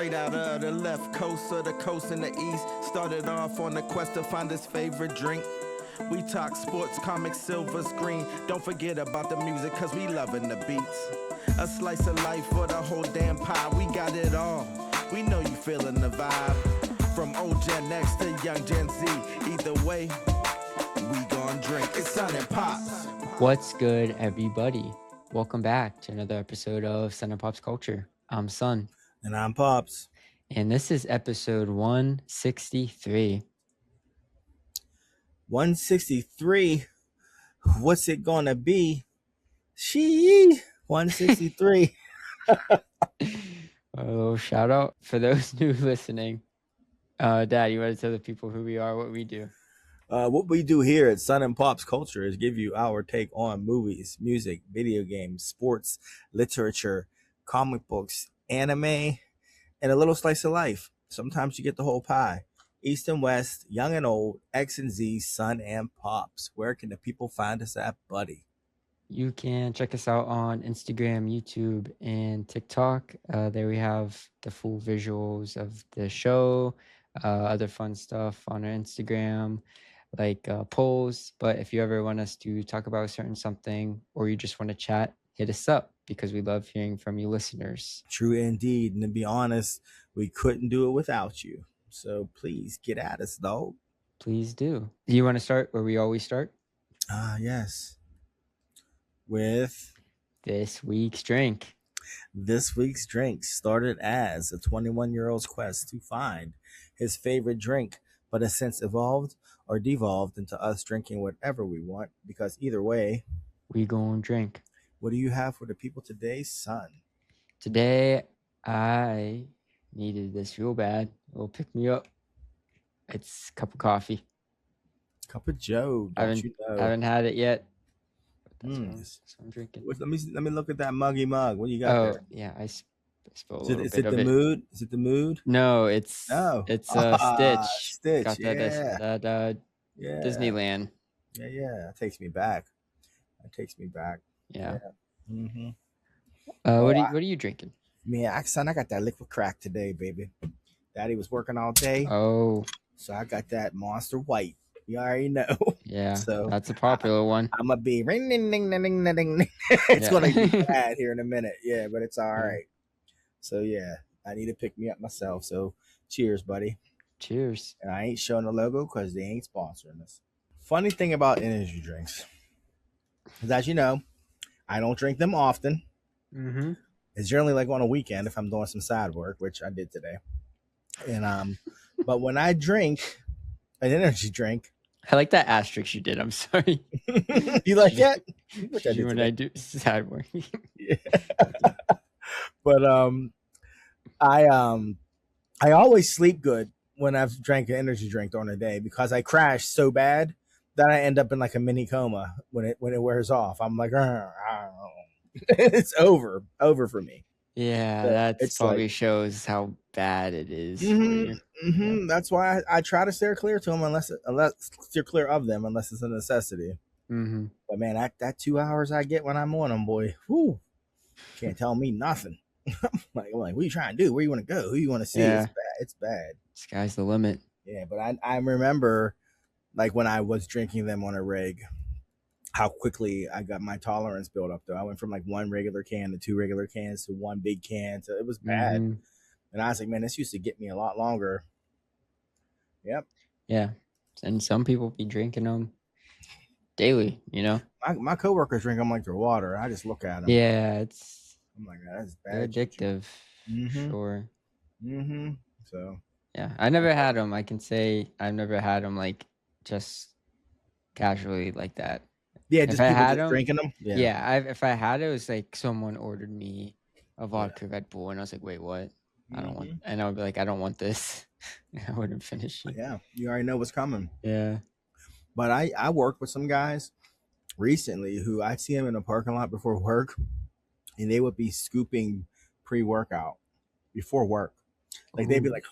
Straight out of the left coast of the coast in the east. Started off on the quest to find his favorite drink. We talk sports, comics, silver screen. Don't forget about the music, cause we loving the beats. A slice of life for the whole damn pie. We got it all. We know you feeling the vibe. From old Gen X to young Gen Z. Either way, we gon' drink. It's Sun and Pops. What's good, everybody? Welcome back to another episode of Sun and Pops Culture. I'm Sun. And I'm Pops. And this is episode 163. 163. What's it gonna be? 163. A little shout out for those new listening. Dad, you want to tell the people who we are, what we do? What we do here at Sun and Pops Culture is give you our take on movies, music, video games, sports, literature, comic books, anime, and a little slice of life. Sometimes you get the whole pie. East and West, young and old, X and Z, Sun and Pops. Where can the people find us at, buddy? You can check us out on Instagram, YouTube, and TikTok. There we have the full visuals of the show, other fun stuff on our Instagram, like polls. But if you ever want us to talk about a certain something or you just want to chat, hit us up because we love hearing from you listeners. True indeed. And to be honest, we couldn't do it without you. So please get at us, dog. Please do. Do you want to start where we always start? Yes. With this week's drink. This week's drink started as a 21-year-old's quest to find his favorite drink, but has since evolved or devolved into us drinking whatever we want, because either way, we gonna drink. What do you have for the people today, son? Today, I needed this real bad. It'll pick me up. It's a cup of coffee. Cup of Joe. I haven't had it yet. That's what I'm drinking. Let me look at that muggy mug. What do you got there? Yeah, I spilled a little is bit it of the it. mood? Is it the mood? No, it's Stitch. Stitch. Got that Disneyland. Yeah. That takes me back. Yeah. Mm-hmm. What are you drinking? Man, son, I got that liquid crack today, baby. Daddy was working all day. Oh. So I got that Monster White. You already know. Yeah. So that's a popular one. I'm gonna be ring ding ding ding ding ding. It's gonna be bad here in a minute. Yeah, but it's all right. So yeah, I need to pick me up myself. So cheers, buddy. Cheers. And I ain't showing the logo because they ain't sponsoring us. Funny thing about energy drinks is, as you know, I don't drink them often. Mm-hmm. It's generally like on a weekend if I'm doing some side work, which I did today. And but when I drink an energy drink, I like that asterisk you did. I'm sorry. You like that? When I do side work. Yeah. But I always sleep good when I've drank an energy drink during the day because I crash so bad that I end up in like a mini coma when it wears off. I'm like, it's over for me. Yeah, that probably shows how bad it is. Yeah. That's why I try to steer clear to them unless steer clear of them unless it's a necessity. Mm-hmm. But man, that 2 hours I get when I'm on them, boy, whoo, can't tell me nothing. I'm like, what are you trying to do? Where you want to go? Who you want to see? Yeah. It's bad. Sky's the limit. Yeah, but I remember like when I was drinking them on a reg, how quickly I got my tolerance built up though. I went from like one regular can to two regular cans to one big can. So it was bad. Mm-hmm. And I was like, man, this used to get me a lot longer. Yep. Yeah. And some people be drinking them daily, you know? My coworkers drink them like they're water. I just look at them. Yeah, I'm like, that's bad. They're addictive. Mm-hmm. Sure. Mm-hmm. So. Yeah. I never had them. I can say I've never had them like just casually like that. Yeah, just people just drinking them. Yeah. If I had it, it was like someone ordered me a vodka Red Bull, and I was like, wait, what? I don't want, and I would be like, I don't want this. I wouldn't finish it. Yeah, you already know what's coming. Yeah. But I worked with some guys recently who I'd see them in a parking lot before work, and they would be scooping pre-workout before work. Like they'd be like,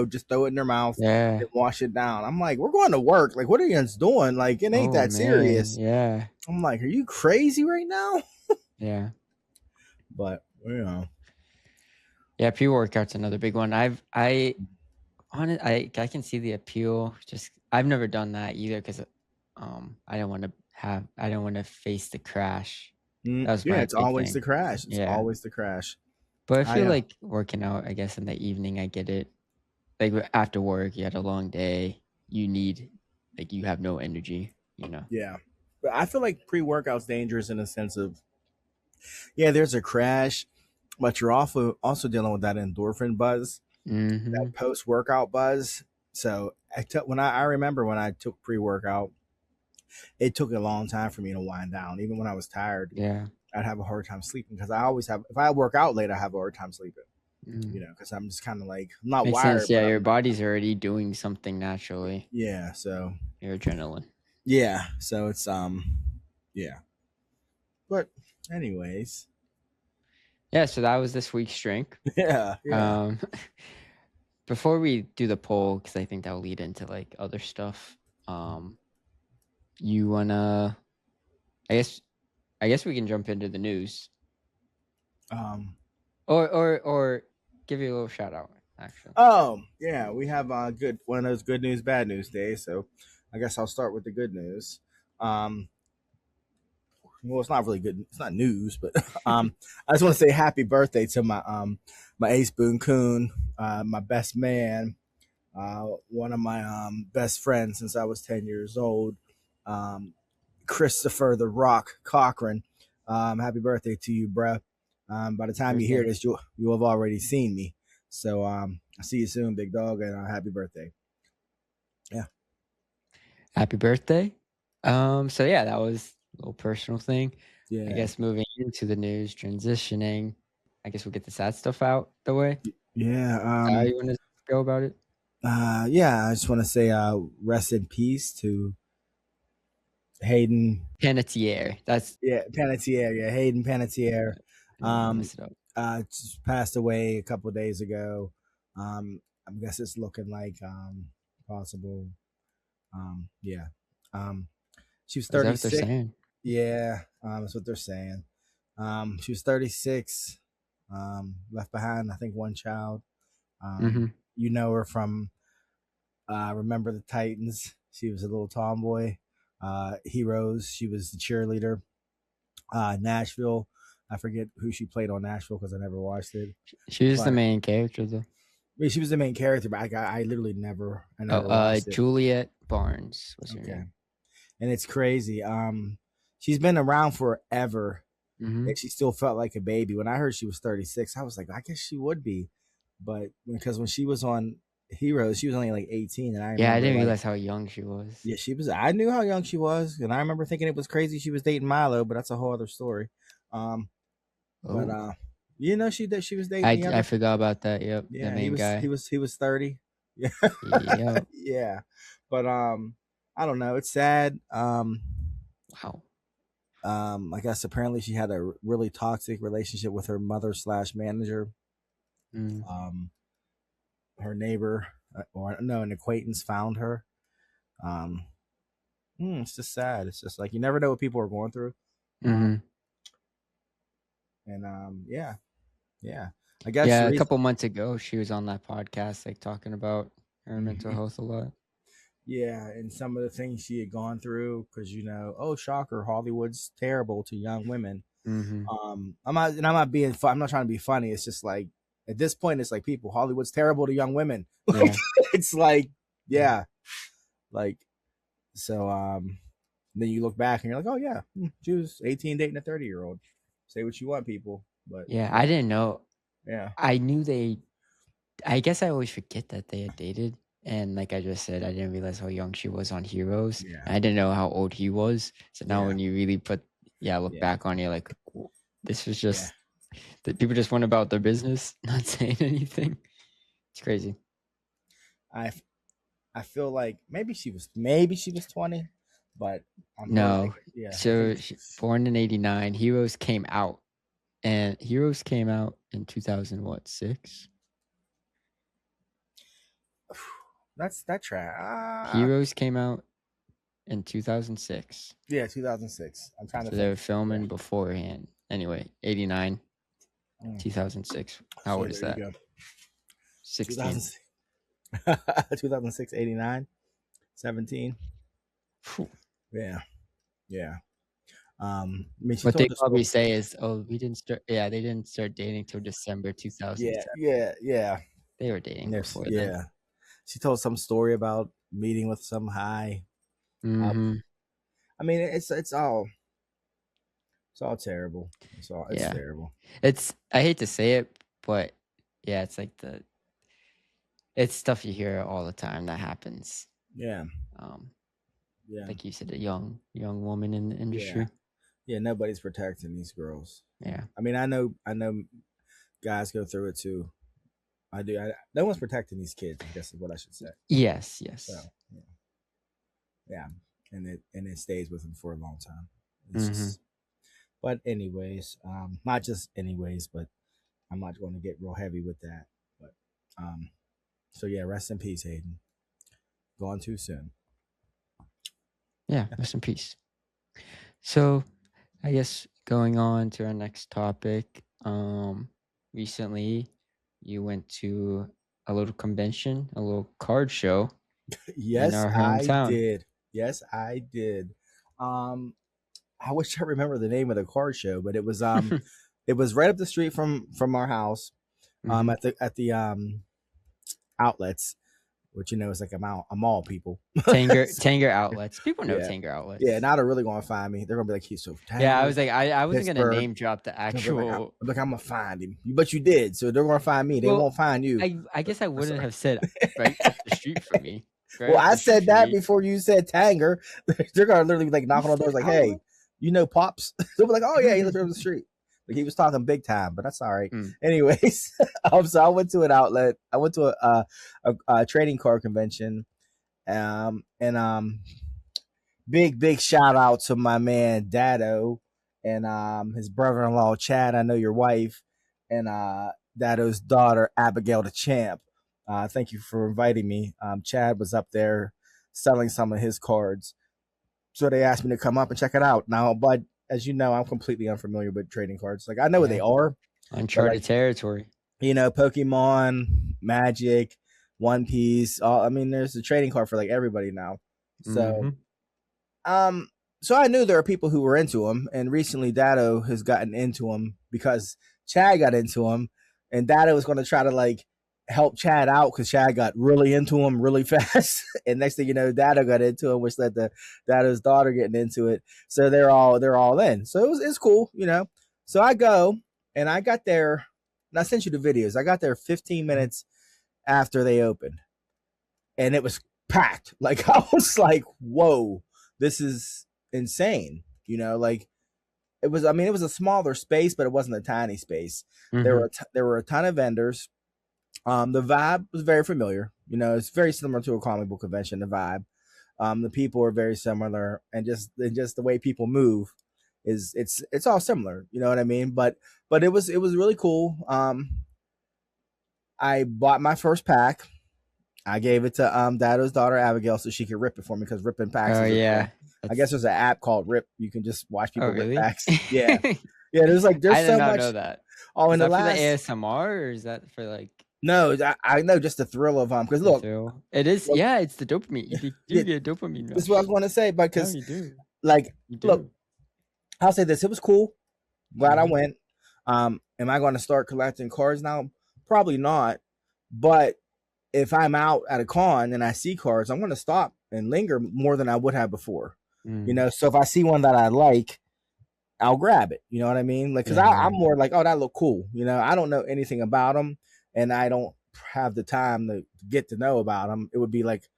just throw it in their mouth and wash it down. I'm like, we're going to work. Like, what are you guys doing? Like, it ain't that serious. Yeah. I'm like, are you crazy right now? Yeah. But, Yeah, pre-workout's another big one. I can see the appeal. Just I've never done that either because I don't want to face the crash. That was Yeah, my it's big always thing. the crash. It's Yeah. always the crash. But I I feel like working out, I guess in the evening, I get it. Like after work, you had a long day. You have no energy, yeah, but I feel like pre-workout's dangerous in the sense of there's a crash, but you're also dealing with that endorphin buzz, Mm-hmm. that post-workout buzz. So I remember when I took pre-workout, it took a long time for me to wind down. Even when I was tired, Yeah. I'd have a hard time sleeping because I always have. If I work out late, I have a hard time sleeping. Mm. Because I'm just kind of like I'm not Makes wired, sense. Yeah, but your I'm body's already doing something naturally. yeah. So Your adrenaline. yeah, so it's yeah. But anyways, Yeah, so that was this week's drink. yeah. Before we do the poll, because I think that'll lead into like other stuff. You wanna? I guess we can jump into the news. Or give you a little shout out. Actually. Oh yeah, we have one of those good news, bad news days. So I guess I'll start with the good news. Well, it's not really good. It's not news, but I just want to say happy birthday to my ace Boone Coon, my best man, one of my best friends since I was 10 years old, Christopher the Rock Cochran. Happy birthday to you, bruh. By the time you hear this, you have already seen me. So I'll see you soon, big dog, and happy birthday. Yeah. Happy birthday. So yeah, that was a little personal thing. Yeah. I guess moving into the news, transitioning. I guess we'll get the sad stuff out the way. Yeah. How you want to go about it? Yeah, I just want to say rest in peace to Hayden Panettiere. Panettiere. Yeah, Hayden Panettiere. Mess it up. Just passed away a couple of days ago. I guess it's looking like possible. Yeah. She was Is that what they're 36. saying? Yeah, that's what they're saying. She was 36. Left behind, I think, one child. You know her from Remember the Titans. She was a little tomboy. Heroes. She was the cheerleader. Nashville. I forget who she played on Nashville because I never watched it. She was the main character, though. I mean, she was the main character, but I literally never watched it. Juliet Barnes was her name. And it's crazy. She's been around forever, and she still felt like a baby. When I heard she was 36, I was like, I guess she would be, but because when she was on Heroes, she was only like 18, and I didn't realize how young she was. Yeah, she was. I knew how young she was, and I remember thinking it was crazy she was dating Milo, but that's a whole other story. But you know she was dating. I forgot about that. Yep. Yeah, the main guy. He was 30. Yeah. Yep. Yeah. But I don't know. It's sad. Wow. I guess apparently she had a really toxic relationship with her mother/manager. Her neighbor an acquaintance found her. It's just sad. It's just like you never know what people are going through. And yeah. I guess a couple months ago she was on that podcast like talking about her mental health a lot. Yeah, and some of the things she had gone through, because oh shocker, Hollywood's terrible to young women. I'm not being I'm not trying to be funny. It's just like at this point, it's like Hollywood's terrible to young women. Yeah. It's like like so. Then you look back and you're like, oh yeah, she was 18 dating a 30-year-old. Say what you want, people, but I didn't know. Yeah, I knew I guess I always forget that they had dated. And like I just said, I didn't realize how young she was on Heroes. Yeah. I didn't know how old he was. So now when you really look back on it, like this was just that people just went about their business, not saying anything. It's crazy. I feel like maybe she was 20, but no. So born in 89, Heroes came out in 2006. That track. Heroes came out in 2006. Yeah, 2006. I'm trying to. So they were filming beforehand. Anyway, 89. 2006. How old is there that? you go. 16. 2006, 89, 17. Phew. Yeah. I mean, she What they told the probably story. say is, "Oh, we didn't start." Yeah, they didn't start dating till December 2007. Yeah. They were dating Yes, before then. yeah. She told some story about meeting with some high. Mm-hmm. I mean, it's all terrible. It's Yeah. terrible. I hate to say it, but yeah, it's like it's stuff you hear all the time that happens. Yeah. Um, Yeah. like you said, a young woman in the industry. Yeah. Nobody's protecting these girls. Yeah. I mean, I know guys go through it too. I do. No one's protecting these kids, I guess is what I should say. Yes. So, yeah. And it stays with them for a long time. But anyways, not just anyways, but I'm not going to get real heavy with that. But so yeah, rest in peace, Hayden. Gone too soon. Yeah, rest in peace. So, I guess going on to our next topic. Recently, you went to a little convention, a little card show. Yes, in our I hometown. did. Yes, I did. I wish I remember the name of the card show, but it was it was right up the street from our house. At the outlets, which is like a mall, people. Tanger outlets. People know Tanger outlets. Yeah, now they're really gonna find me. They're gonna be like, he's so Tanger. Yeah, I was like, I wasn't gonna Pittsburgh. name drop the actual. I'm gonna find him, but you did, so they're gonna find me. They won't find you. I guess I wouldn't have said right up the street from me. Well, I said that before you said Tanger. They're gonna literally be like knocking on doors, like, "Hey, Pops?" They'll be like, "Oh yeah, he lives over the street." Like he was talking big time, but that's all right. Anyways, so I went to an outlet. I went to a trading card convention, and big shout out to my man Dado and his brother-in-law Chad. I know your wife, and Dado's daughter Abigail the Champ. Thank you for inviting me. Chad was up there selling some of his cards, so they asked me to come up and check it out. Now, but as you know, I'm completely unfamiliar with trading cards. Like I know what they are, uncharted territory. Pokemon, Magic, One Piece. I mean, there's a trading card for like everybody now. So, so I knew there are people who were into them, and recently Dado has gotten into them because Chad got into them, and Dado was going to try to like help Chad out because Chad got really into him really fast. And next thing you know, Dado got into him, which led to Dado's daughter getting into it. So they're all in. So it's cool, So I go and I got there, and I sent you the videos. I got there 15 minutes after they opened, and it was packed. Like I was like, whoa, this is insane. Like it was a smaller space, but it wasn't a tiny space. There were a ton of vendors. The vibe was very familiar. It's very similar to a comic book convention. The vibe, the people are very similar, and just the way people move it's all similar. You know what I mean? But it was really cool. I bought my first pack. I gave it to Dado's daughter Abigail so she could rip it for me because ripping packs. Oh yeah. I guess there's an app called Rip. You can just watch people rip packs. Yeah. Yeah, there's I so did not much. know that. Oh, is in that the last for the ASMR or is that for like? No, I know just the thrill of because look, it is. Look, yeah, it's the dopamine. You do get dopamine. That's what I was going to say, because you do. Like, look, I'll say this: it was cool. Glad I went. Am I going to start collecting cards now? Probably not. But if I'm out at a con and I see cards, I'm going to stop and linger more than I would have before. So if I see one that I like, I'll grab it. You know what I mean? Like, because I'm more like, oh, that look cool. I don't know anything about them, and I don't have the time to get to know about them. It would be like,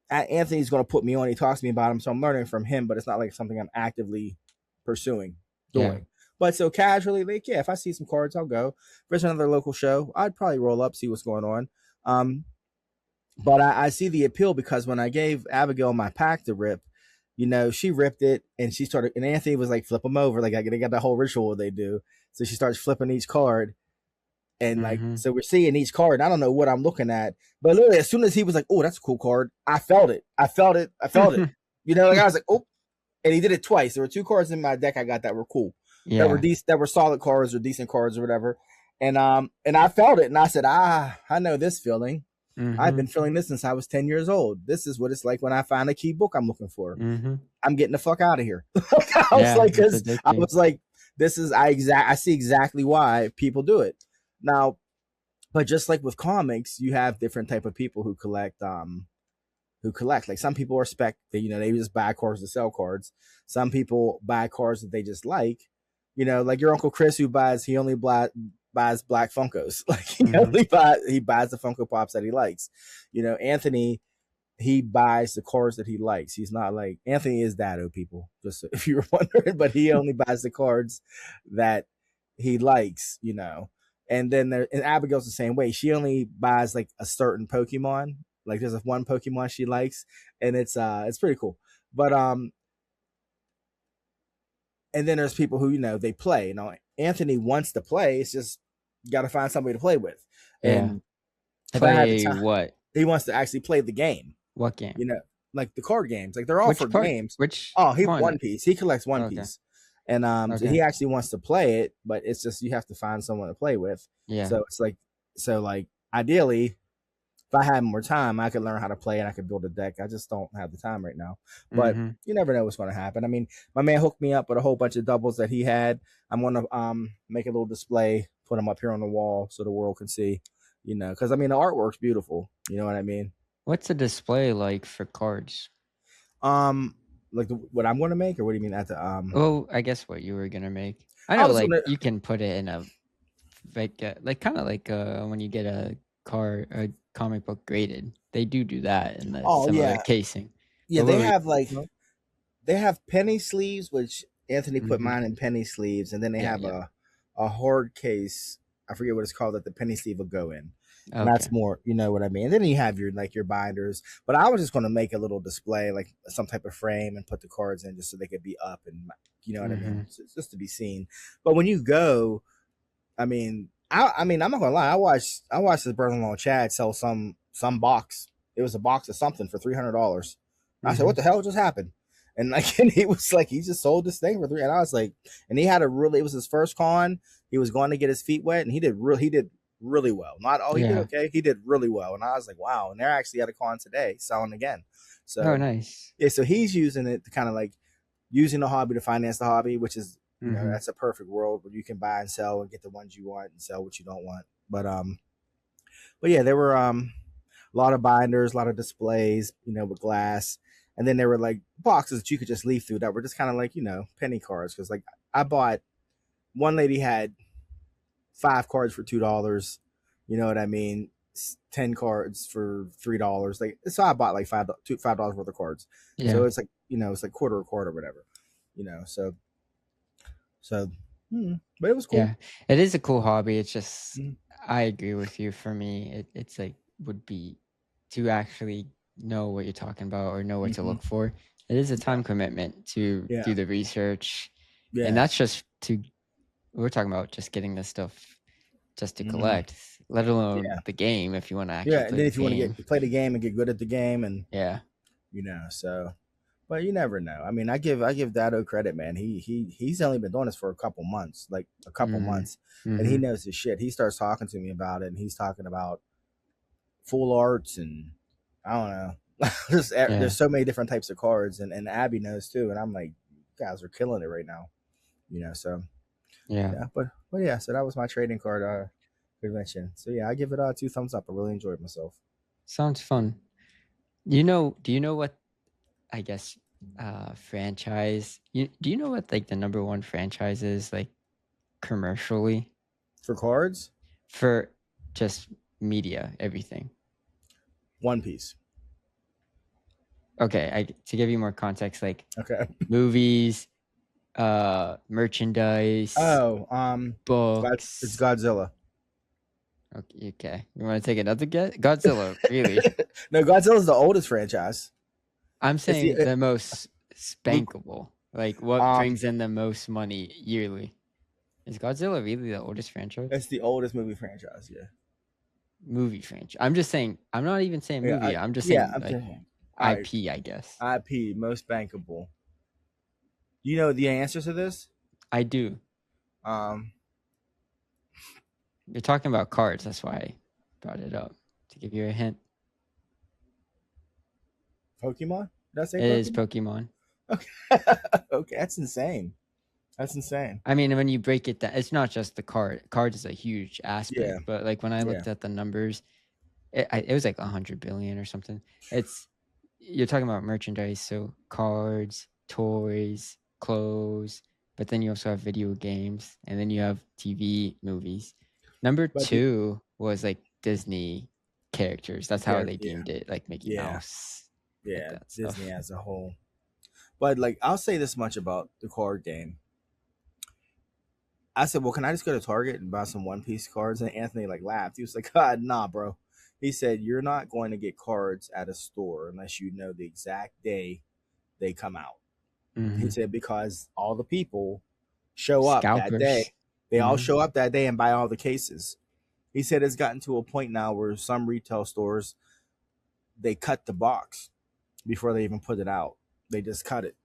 Anthony's going to put me on. He talks to me about him, so I'm learning from him, but it's not like something I'm actively pursuing doing. Yeah. But so casually, like, if I see some cards, I'll go. If there's another local show, I'd probably roll up, see what's going on. But I see the appeal because when I gave Abigail my pack to rip, she ripped it and she started, and Anthony was like, flip them over. Like, they got the whole ritual they do. So she starts flipping each card. And like, so we're seeing each card. I don't know what I'm looking at, but literally as soon as he was like, oh, that's a cool card, I felt it. Like I was like, oh, and he did it twice. There were 2 cards in my deck I got that were cool. that were Yeah. decent, that were solid cards or decent cards or whatever. And I felt it, and I said, I know this feeling. I've Mm-hmm. been feeling this since I was 10 years old. This is what it's like when I find a key book I'm looking for. Mm-hmm. I'm getting the fuck out of here. Yeah, it's Because I addicting. was like, this is I see exactly why people do it now. But just like with comics, you have different type of people who collect. Like some people are they just buy cards to sell cards. Some people buy cards that they just like. Like your Uncle Chris, who he only buys black Funkos. Like Mm-hmm. he buys the Funko Pops that he likes. Anthony, he buys the cars that he likes. He's not like Anthony is Dado, people, just so, if you were wondering, but he only buys the cards that he likes. And then and Abigail's the same way. She only buys like a certain Pokemon. Like there's one Pokemon she likes, and it's pretty cool. But and then there's people who they play. Anthony wants to play. It's just you got to find somebody to play with. Yeah. And if I had the Play time, what? he wants to actually play the game. What game? Like the card games. Like they're all Which for part? games. Which He one? One Piece. He collects One Okay. Piece. And so Okay. he actually wants to play it, but it's just you have to find someone to play with. Yeah. So it's like ideally, if I had more time, I could learn how to play and I could build a deck. I just don't have the time right now. But Mm-hmm. you never know what's going to happen. I mean, my man hooked me up with a whole bunch of doubles that he had. I'm going to make a little display, put them up here on the wall so the world can see. Because I mean the artwork's beautiful. You know what I mean? What's a display like for cards? Like what I'm going to make, or what do you mean at the Oh, I guess what you were gonna make. I know, like you can put it in a like kind of like when you get a comic book graded. They do that in the similar casing. Yeah, they have penny sleeves, which Anthony put mine in penny sleeves, and then they have a hard case. I forget what it's called that the penny sleeve will go in. Okay. And that's more, you know what I mean. And then you have your binders. But I was just going to make a little display, like some type of frame, and put the cards in just so they could be up, and you know what I mean, so it's just to be seen. But when you go, I mean, I'm not gonna lie. I watched his brother-in-law Chad sell some box. It was a box of something for $300. I said, "What the hell just happened?" And and he was like, he just sold this thing for $300. And I was like, and he had it was his first con. He was going to get his feet wet, and he did really well. Not all he did okay. He did really well, and I was like, wow. And they're actually at a con today selling again. So nice. Yeah, so he's using it to kind of like using the hobby to finance the hobby, which is that's a perfect world where you can buy and sell and get the ones you want and sell what you don't want. But yeah, there were a lot of binders, a lot of displays, with glass. And then there were like boxes that you could just leaf through that were just kind of like, penny cards. Because like I bought, one lady had 5 cards for $2. You know what I mean? 10 cards for $3. Like, so I bought like $5 worth of cards. Yeah. So it's like, it's like quarter a card or whatever. But it was cool. Yeah, it is a cool hobby. It's just I agree with you. For me, it's like would be to actually know what you're talking about or know what to look for. It is a time commitment to do the research, and that's just we're talking about just getting this stuff just to collect, let alone the game if you want to actually play and then if you want to play the game and get good at the game, and so. But you never know. I mean, I give Dado credit, man. He's only been doing this for a couple months, and he knows his shit. He starts talking to me about it, and he's talking about full arts, and I don't know. There's so many different types of cards, and Abby knows too. And I'm like, you guys are killing it right now, So but yeah. So that was my trading card convention. So yeah, I give it 2 thumbs up. I really enjoyed myself. Sounds fun. Do you know what? I guess franchise. Do you know what like the number one franchise is like commercially for cards? For just media, everything. One Piece. Okay, to give you more context, like movies, merchandise. Books. It's Godzilla. Okay. You want to take another guess? Godzilla, really? No, Godzilla's the oldest franchise. I'm saying the most spankable. Like what brings in the most money yearly? Is Godzilla really the oldest franchise? It's the oldest movie franchise, yeah. Movie franchise. I'm just saying. I'm not even saying movie. I'm just saying IP, I guess. IP, most bankable. You know the answer to this? I do. You're talking about cards. That's why I brought it up to give you a hint. Pokemon? Did I say It is Pokemon? Pokemon. Okay, that's insane. That's insane. I mean, when you break it down, it's not just the card. Card is a huge aspect, Yeah. but like when I Yeah. looked at the numbers, it was like 100 billion or something. You're talking about merchandise, so cards, toys, clothes, but then you also have video games, and then you have TV, movies. Number But 2 was like Disney characters. That's how they yeah. deemed it, like Mickey Yeah. Mouse. Yeah, that stuff. Disney as a whole. But like, I'll say this much about the card game. I said, well, can I just go to Target and buy some One Piece cards? And Anthony like laughed. He was like, God, nah, bro. He said, you're not going to get cards at a store unless you know the exact day they come out. Mhm. He said, because all the people show up that Scalpers. day. They all Mhm. show up that day and buy all the cases. He said it's gotten to a point now where some retail stores, they cut the box before they even put it out. They just cut it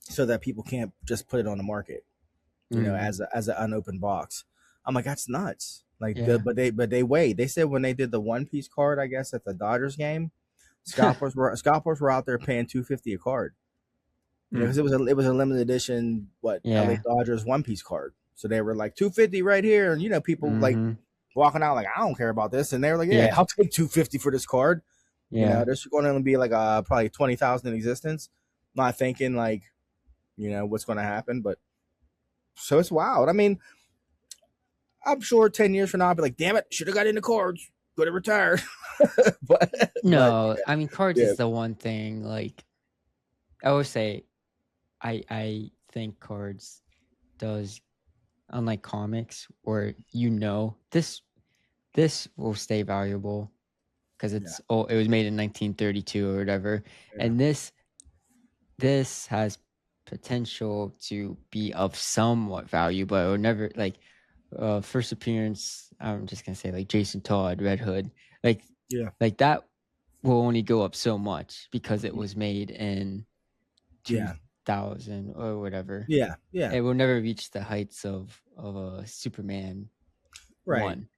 so that people can't just put it on the market, you know, as an unopened box. I'm like, that's nuts. Like, Yeah. but they wait. They said when they did the One Piece card, I guess at the Dodgers game, scalpers were out there paying $250 a card. You know, because it was a limited edition LA Dodgers One Piece card. So they were like $250 right here, and you know, people like walking out like, I don't care about this, and they were like, yeah. I'll take $250 for this card. Yeah. You know, there's going to be like probably 20,000 in existence. Not thinking like, you know, what's going to happen, but so it's wild. I mean, I'm sure 10 years from now I'll be like, damn it, should have got into cards. Could have retired. No, I mean, cards is the one thing. Like, I always say, I think cards does, unlike comics, where you know this will stay valuable because it was made in 1932 or whatever, and this has potential to be of somewhat value, but it would never, like, first appearance, I'm just gonna say like Jason Todd, Red Hood, like that will only go up so much because it was made in 2000 or whatever. It will never reach the heights of a Superman one.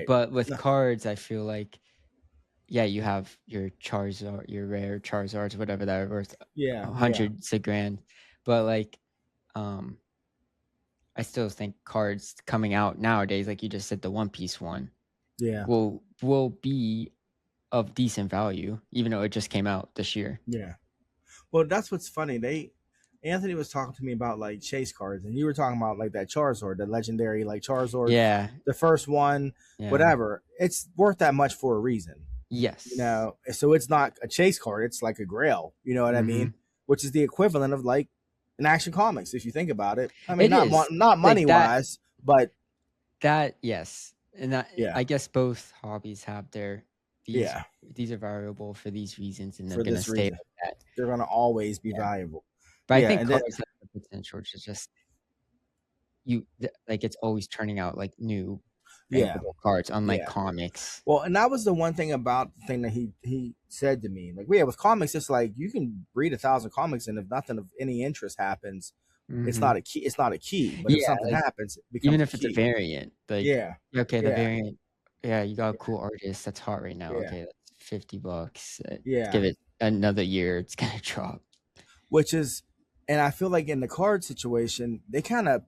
But with cards, I feel like, yeah, you have your Charizard, your rare Charizards, whatever, that are worth hundreds of grand. But like, I still think cards coming out nowadays, like you just said, the One Piece one, will be of decent value, even though it just came out this year. Yeah. Well, that's what's funny. Anthony was talking to me about like chase cards, and you were talking about like that Charizard, the legendary like Charizard, the first one, whatever. It's worth that much for a reason. Yes. You know, so it's not a chase card; it's like a Grail. You know what I mean? Which is the equivalent of like an Action Comics, if you think about it. I mean, not money wise, but that, yes, and that, I guess both hobbies have their these are valuable for these reasons, and they're going to stay like that. They're going to always be valuable. But I think cards have the potential to just like, it's always turning out like new cards, unlike comics. Well, and that was the one thing about the thing that he said to me. Like, with comics, it's like you can read 1,000 comics, and if nothing of any interest happens, it's not a key. It's not a key. But if something happens, it becomes even if a it's a variant, like, the variant. Yeah, you got a cool artist that's hot right now. Okay, that's $50. Give it another year, it's gonna drop. Which is, and I feel like in the card situation, they kind of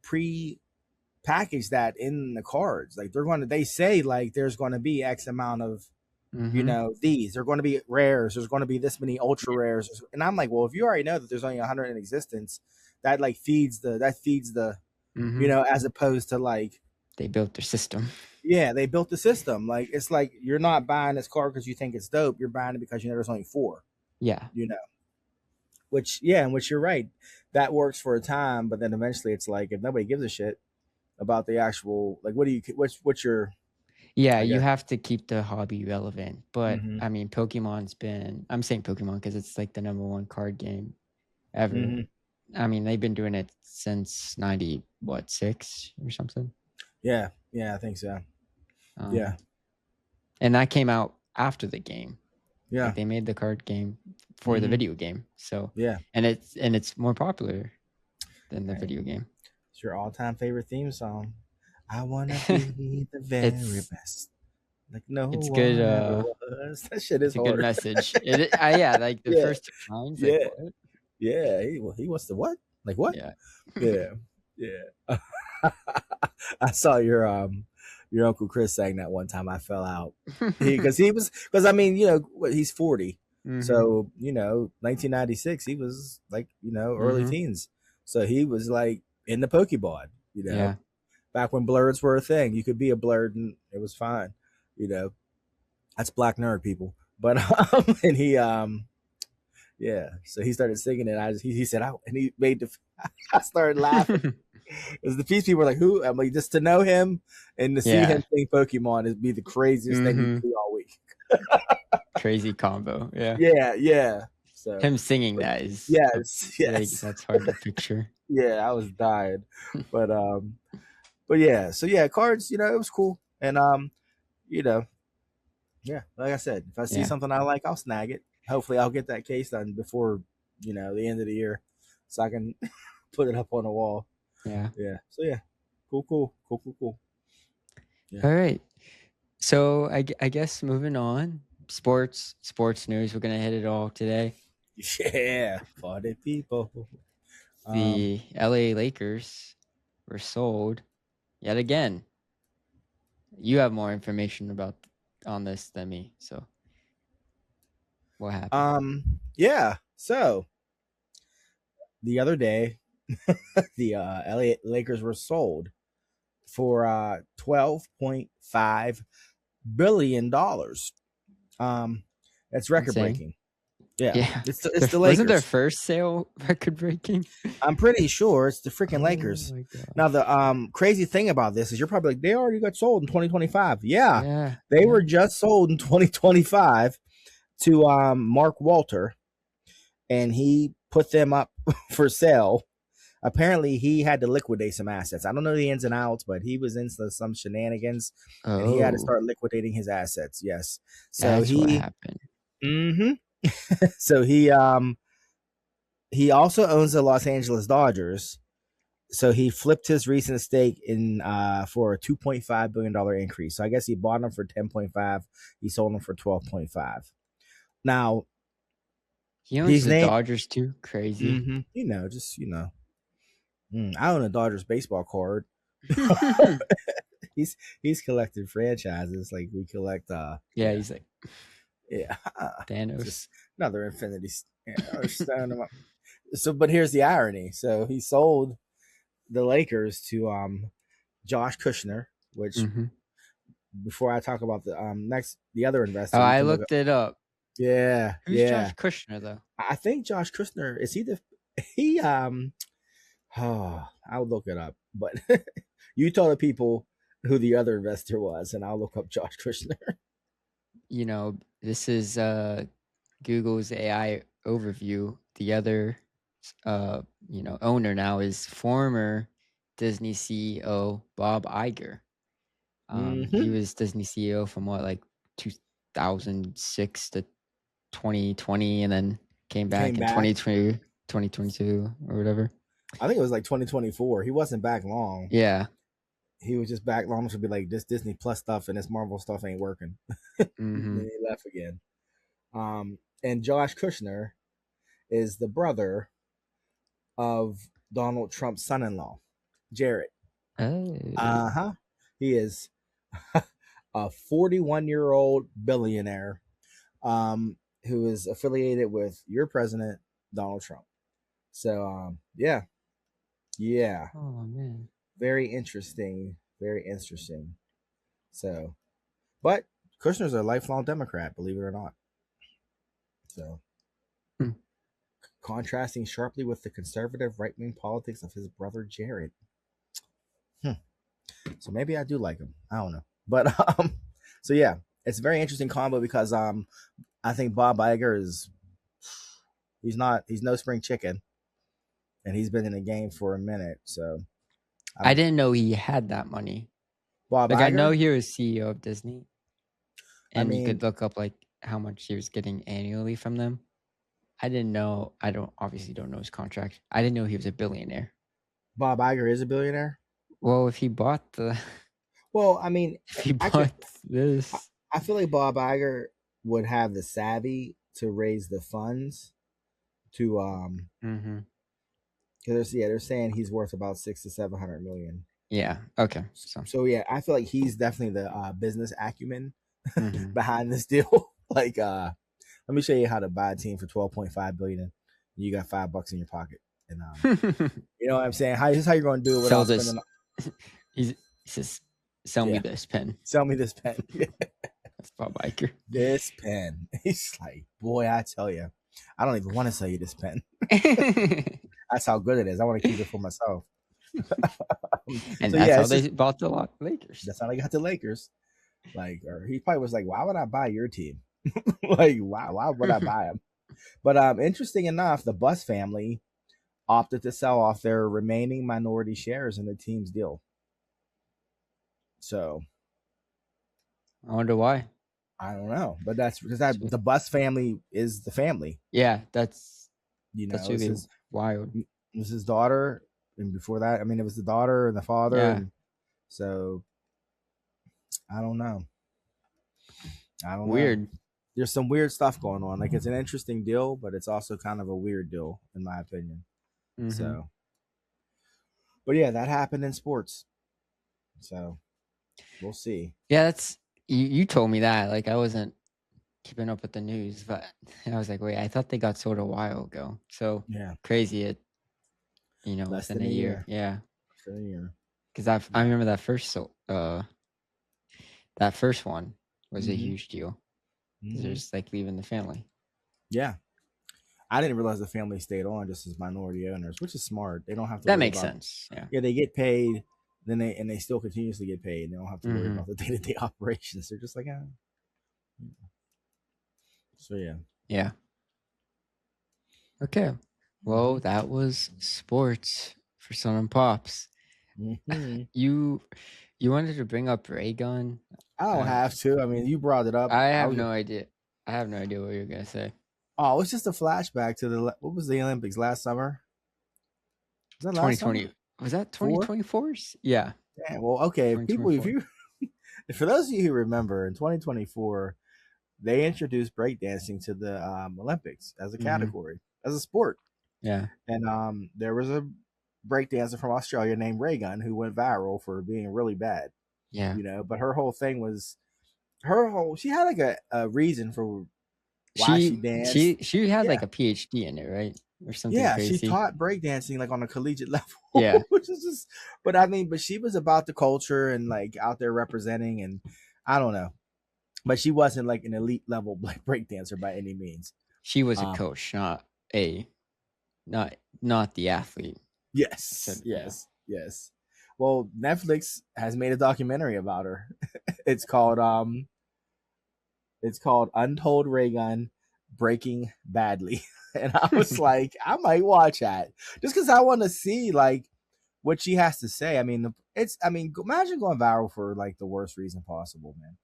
package that in the cards. Like, they say like there's going to be X amount of, you know, these. They're going to be rares. There's going to be this many ultra rares. And I'm like, well, if you already know that there's only 100 in existence, that like feeds the, you know, as opposed to like they built their system. Yeah, they built the system. Like, it's like you're not buying this card because you think it's dope. You're buying it because you know there's only 4. Yeah. You know. Which you're right. That works for a time, but then eventually it's like, if nobody gives a shit about the actual, like, what's your you have to keep the hobby relevant. But I mean, I'm saying Pokemon because it's like the #1 card game ever. I mean, they've been doing it since 96 or something. Yeah, I think so. And that came out after the game. Yeah, like, they made the card game for the video game. So and it's more popular than the video game. It's your all-time favorite theme song. I wanna be the very it's best, like no it's good. one ever was. That shit is It's a good hard. message. Yeah, like the Yeah, first two lines, like yeah, what? yeah. He wants to what? Like what? Yeah. Yeah, yeah. I saw your Uncle Chris sang that one time. I fell out because I mean, he's 40, Mm-hmm. so 1996 he was like early Mm-hmm. teens, so he was like in the Pokeball, Yeah. back when blurs were a thing. You could be a blurred and it was fine, you know. That's black nerd people, but and he yeah, so he started singing it. He said out and he made the I started laughing. Because the Peace people were like, who? I'm like, just to know him and to see Yeah. him sing Pokemon is be the craziest thing you Mm-hmm. see all week. Crazy combo. Yeah. Yeah, yeah. So, Him singing that is yes, like yes. that's hard to picture. Yeah, I was dying. But yeah, so yeah, cards, it was cool. And you know, yeah, like I said, if I see Yeah. something I like, I'll snag it. Hopefully I'll get that case done before, the end of the year so I can put it up on the wall. Yeah. Yeah. So yeah. Cool. Yeah. All right. So I guess moving on, sports news. We're gonna hit it all today. Yeah. For the people. The LA Lakers were sold yet again. You have more information on this than me. So what happened? Yeah. So the other day, the LA Lakers were sold for $12.5 billion. That's record Insane. breaking. Yeah. Yeah. It's the Lakers. Wasn't their first sale record breaking? I'm pretty sure it's the freaking Lakers. Oh my God. Now the crazy thing about this is you're probably like, they already got sold in 2025. Yeah. Yeah. They were just sold in 2025 to Mark Walter, and he put them up for sale. Apparently, he had to liquidate some assets. I don't know the ins and outs, but he was into some shenanigans, and he had to start liquidating his assets. Yes, so that's what happened. Mm-hmm. So he also owns the Los Angeles Dodgers. So he flipped his recent stake in for a $2.5 billion increase. So I guess he bought them for 10.5. He sold them for 12.5. Now He owns the Dodgers too. Crazy. Mm-hmm. I own a Dodgers baseball card. He's collected franchises like we collect. Yeah, he's like Thanos. Thanos. Just another Infinity Stone. So, but here's the irony. So he sold the Lakers to Josh Kushner, which before I talk about the other investor. Oh, I looked it up. Yeah, Who's Josh Kushner though? I think Josh Kushner is I'll look it up, but you tell the people who the other investor was, and I'll look up Josh Kushner. This is Google's AI overview. The other owner now is former Disney CEO Bob Iger. He was Disney CEO from like 2006 to 2020, and then came back in 2022 or whatever. I think it was like 2024. He wasn't back long. Yeah. He was just back long to be like, this Disney Plus stuff and this Marvel stuff ain't working. And he left again. And Josh Kushner is the brother of Donald Trump's son-in-law, Jared. Oh. He is a 41-year-old billionaire who is affiliated with your president, Donald Trump. So, yeah. Oh, man. Very interesting. So, but Kushner's a lifelong Democrat, believe it or not. So, contrasting sharply with the conservative right-wing politics of his brother Jared. So maybe I do like him. I don't know. But so yeah, it's a very interesting combo because I think Bob Iger he's no spring chicken, and he's been in the game for a minute. So I didn't know he had that money. Bob Iger? I know he was CEO of Disney, and you could look up like how much he was getting annually from them. I didn't know. I obviously don't know his contract. I didn't know he was a billionaire. Bob Iger is a billionaire. Well, if he bought the, Well, I mean, if he I could. bought this, I feel like Bob Iger would have the savvy to raise the funds to mm-hmm. because they're saying he's worth about 600 to 700 million. Yeah. Okay. So yeah, I feel like he's definitely the business acumen Mm-hmm. behind this deal. Like, let me show you how to buy a team for 12.5 billion. And you got $5 in your pocket, and you know what I'm saying? This is how you're going to do it Sell without this. spending. He says, "Sell me this pen." Sell me this pen. That's Bob Iger. This pen. He's like, boy, I tell you, I don't even want to sell you this pen. That's how good it is. I want to keep it for myself. And that's how they bought the Lakers. That's how they got the Lakers. Like, or he probably was like, why would I buy your team? Like, why would I buy them? But interesting enough, the Buss family opted to sell off their remaining minority shares in the team's deal. So I wonder why. I don't know, but that's because the Buss family is the family. Yeah, that's that's really wild. It was his daughter, and before that, I mean, it was the daughter and the father. Yeah. And so I don't know. Weird. There's some weird stuff going on. Like, it's an interesting deal, but it's also kind of a weird deal, in my opinion. Mm-hmm. So, but yeah, that happened in sports. So we'll see. Yeah, that's you told me that. Like, I wasn't keeping up with the news, but I was like, wait, I thought they got sold a while ago. So yeah, crazy. It less within than a year. Yeah, less than a year. Because I remember that first that first one was a huge deal. They're just like leaving the family. Yeah, I didn't realize the family stayed on just as minority owners, which is smart. They don't have to. That makes sense. Yeah, they get paid, then they still continuously get paid. They don't have to worry about the day-to-day operations. They're just like, So yeah. Yeah. Okay. Well, that was sports for Son and Pops. You wanted to bring up Ray Gun? I don't have to. I mean, you brought it up. I have no idea. I have no idea what you're gonna say. Oh, it's just a flashback to what was the Olympics last summer? Was that 2020? Was that 2024's? Yeah. Damn, well, okay. People, for those of you who remember, in 2024, they introduced breakdancing to the Olympics as a category, as a sport. Yeah. And there was a breakdancer from Australia named Ray Gun who went viral for being really bad. Yeah. But her whole thing was she had like a reason for why she danced. She had like a PhD in it, right? Or something crazy. She taught breakdancing like on a collegiate level. Yeah. Which is just, but she was about the culture and like out there representing, and I don't know. But she wasn't like an elite level breakdancer by any means. She was a coach, not the athlete. Yes. Yes. Well, Netflix has made a documentary about her. It's called Untold Ray Gun Breaking Badly. And I was like, I might watch that just because I want to see like what she has to say. I mean, imagine going viral for like the worst reason possible, man.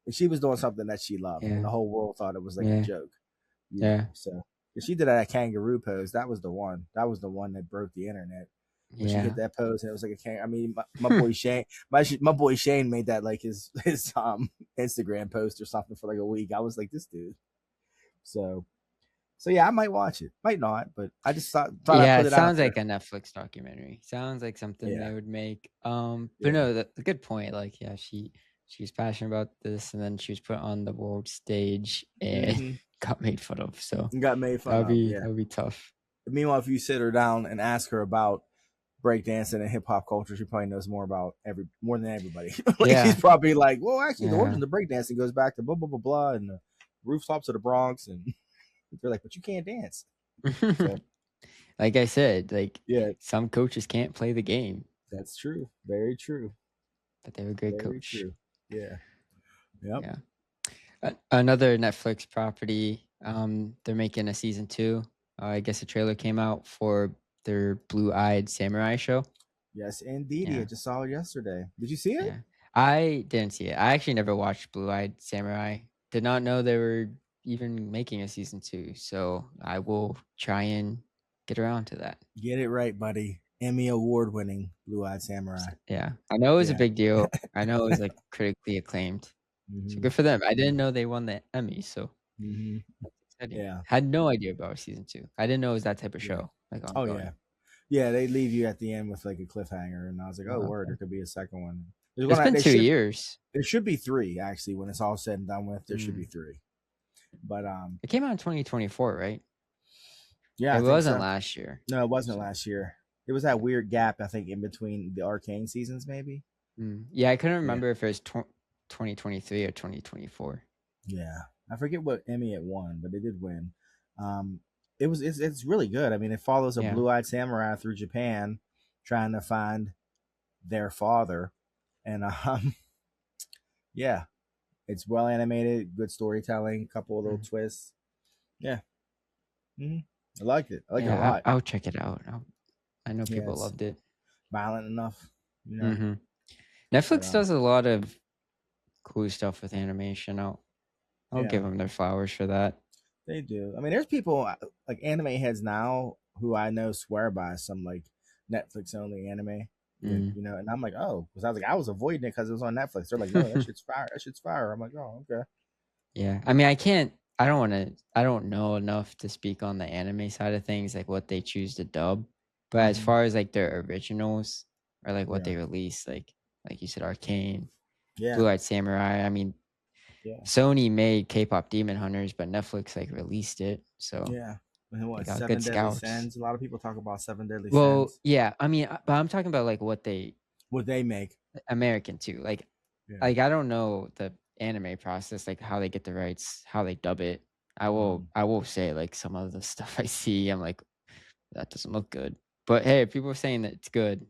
And she was doing something that she loved, and the whole world thought it was like a joke. So if she did that kangaroo pose, that was the one. That was the one that broke the internet. When she hit that pose, and it was like a kangaroo. I mean, my boy Shane, my boy Shane made that like his Instagram post or something for like a week. I was like, this dude. So yeah, I might watch it. Might not, but I just thought I'd put it sounds like a Netflix documentary. Sounds like something they would make. But no, the good point. Like, she was passionate about this, and then she was put on the world stage and got made fun of. So got made fun of. That would be tough. Meanwhile, if you sit her down and ask her about breakdancing and hip hop culture, she probably knows more than everybody. She's probably like, well, actually, the origin of breakdancing goes back to blah blah blah blah and the rooftops of the Bronx, and they're like, but you can't dance. So, like I said, some coaches can't play the game. That's true. Very true. But they were a great coach. True. Yeah. Yep. Yeah. Another Netflix property. They're making a season 2. I guess a trailer came out for their Blue-Eyed Samurai show. Yes, indeed. I just saw it yesterday. Did you see it? Yeah. I didn't see it. I actually never watched Blue-Eyed Samurai. Did not know they were even making a season 2. So I will try and get around to that. Get it right, buddy. Emmy award-winning Blue-Eyed Samurai. Yeah, I know it was a Yeah. big deal. I know it was like critically acclaimed. So Mhm. good for them. I didn't know they won the Emmy, so Mhm. that's exciting. Yeah. Had no idea about season 2. I didn't know it was that type of Yeah. show, like Oh ongoing. yeah. Yeah, they leave you at the end with like a cliffhanger, and I was like, "Oh, Oh, word, okay. there could be a second one." It's been 2 years. There should be 3 actually. When it's all said and done with, there should be Mm. 3. But It came out in 2024, right? yeah, It I think wasn't so. last year. No, it wasn't So- last year. It was that weird gap, I think, in between the Arcane seasons, maybe. Yeah, I couldn't remember if it was 2023 or 2024. Yeah, I forget what Emmy it won, but it did win. It's really good. I mean, it follows a Yeah. blue-eyed samurai through Japan, trying to find their father, and yeah, it's well animated, good storytelling, couple of little twists. Yeah, I liked it. I like it a Yeah, lot. I'll check it out. I know Yeah, people it's loved it. violent enough, you know. Mhm. Netflix But, does a lot of cool stuff with animation. I'll give Yeah. them their flowers for that. They do. I mean, there's people like anime heads now who I know swear by some like Netflix only anime. Mm. You know, and I'm like, oh, because I was avoiding it because it was on Netflix. They're like, no, that shit's fire. That shit's fire. I'm like, oh, okay. Yeah, I mean, I don't know enough to speak on the anime side of things, like what they choose to dub. But as Mhm. far as like their originals or like what Yeah. they release, like you said, Arcane, Yeah, Blue-Eyed Samurai. I mean, yeah, Sony made K-pop Demon Hunters, but Netflix like released it. So yeah. And what, they got Seven good Deadly scouts. Sins? A lot of people talk about Seven Deadly Well, Sins. yeah, I mean, but I'm talking about like what they What they make. American too. Like I don't know the anime process, like how they get the rights, how they dub it. I will say like some of the stuff I see, I'm like, that doesn't look good. But hey, if people are saying that it's good,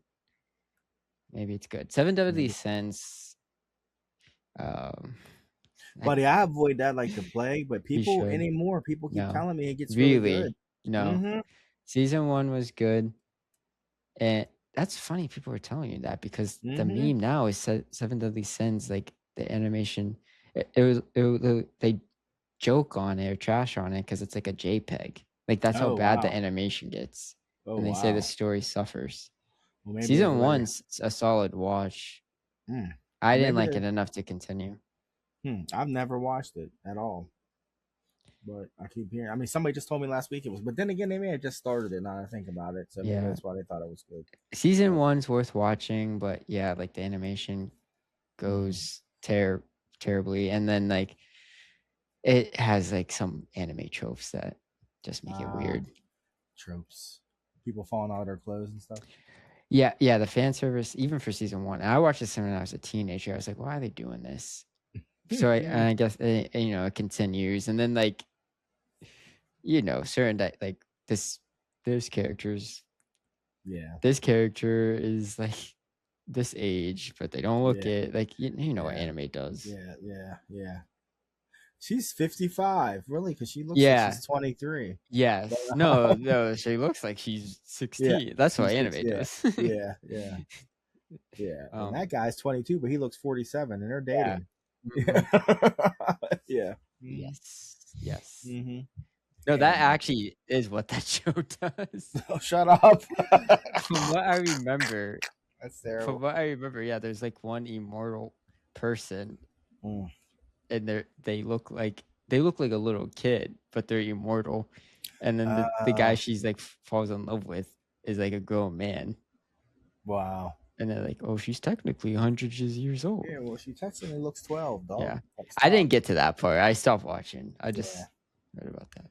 maybe it's good. Seven Deadly Sins. Buddy, I avoid that like the plague, but people should. anymore, people keep No. telling me it gets really good. No. Season 1 was good. And that's funny people are telling you that because the meme now is Seven Deadly Sins, like the animation. They joke on it or trash on it because it's like a JPEG. Like that's how Oh, bad the wow. animation gets. Oh, And they say the wow. story suffers. Well, maybe Season there's a way. 1's a solid watch. Mm. I Well, didn't maybe like it enough to continue. I've never watched it at all, but I keep hearing. I mean, somebody just told me last week it was, but then again, they may have just started it. Now that I think about it, so maybe Yeah. that's why they thought it was good. Season 1's worth watching, but yeah, like the animation goes terribly, and then like it has like some anime tropes that just make it weird. Tropes, people falling out of their clothes and stuff. Yeah, the fan service, even for season 1. And I watched this when I was a teenager. I was like, why are they doing this? So I guess it continues, and then like certain like there's characters. Yeah, this character is like this age, but they don't look it. Like you know what anime does. Yeah. She's 55, really, because she looks like she's 23. Yes. No, she looks like she's 16. That's what anime does. Yeah. And that guy's 22, but he looks 47, and they're dating. Yeah. Yes. Mm-hmm. No, that actually is what that show does. Oh, shut up. From what I remember, that's terrible. There's like one immortal person, and they look like a little kid, but they're immortal. And then the guy she's like falls in love with is like a grown man. Wow. And they're like, oh, she's technically hundreds of years old. Yeah, well, she technically looks 12, dog. Yeah. I didn't get to that part. I stopped watching. I just heard about that.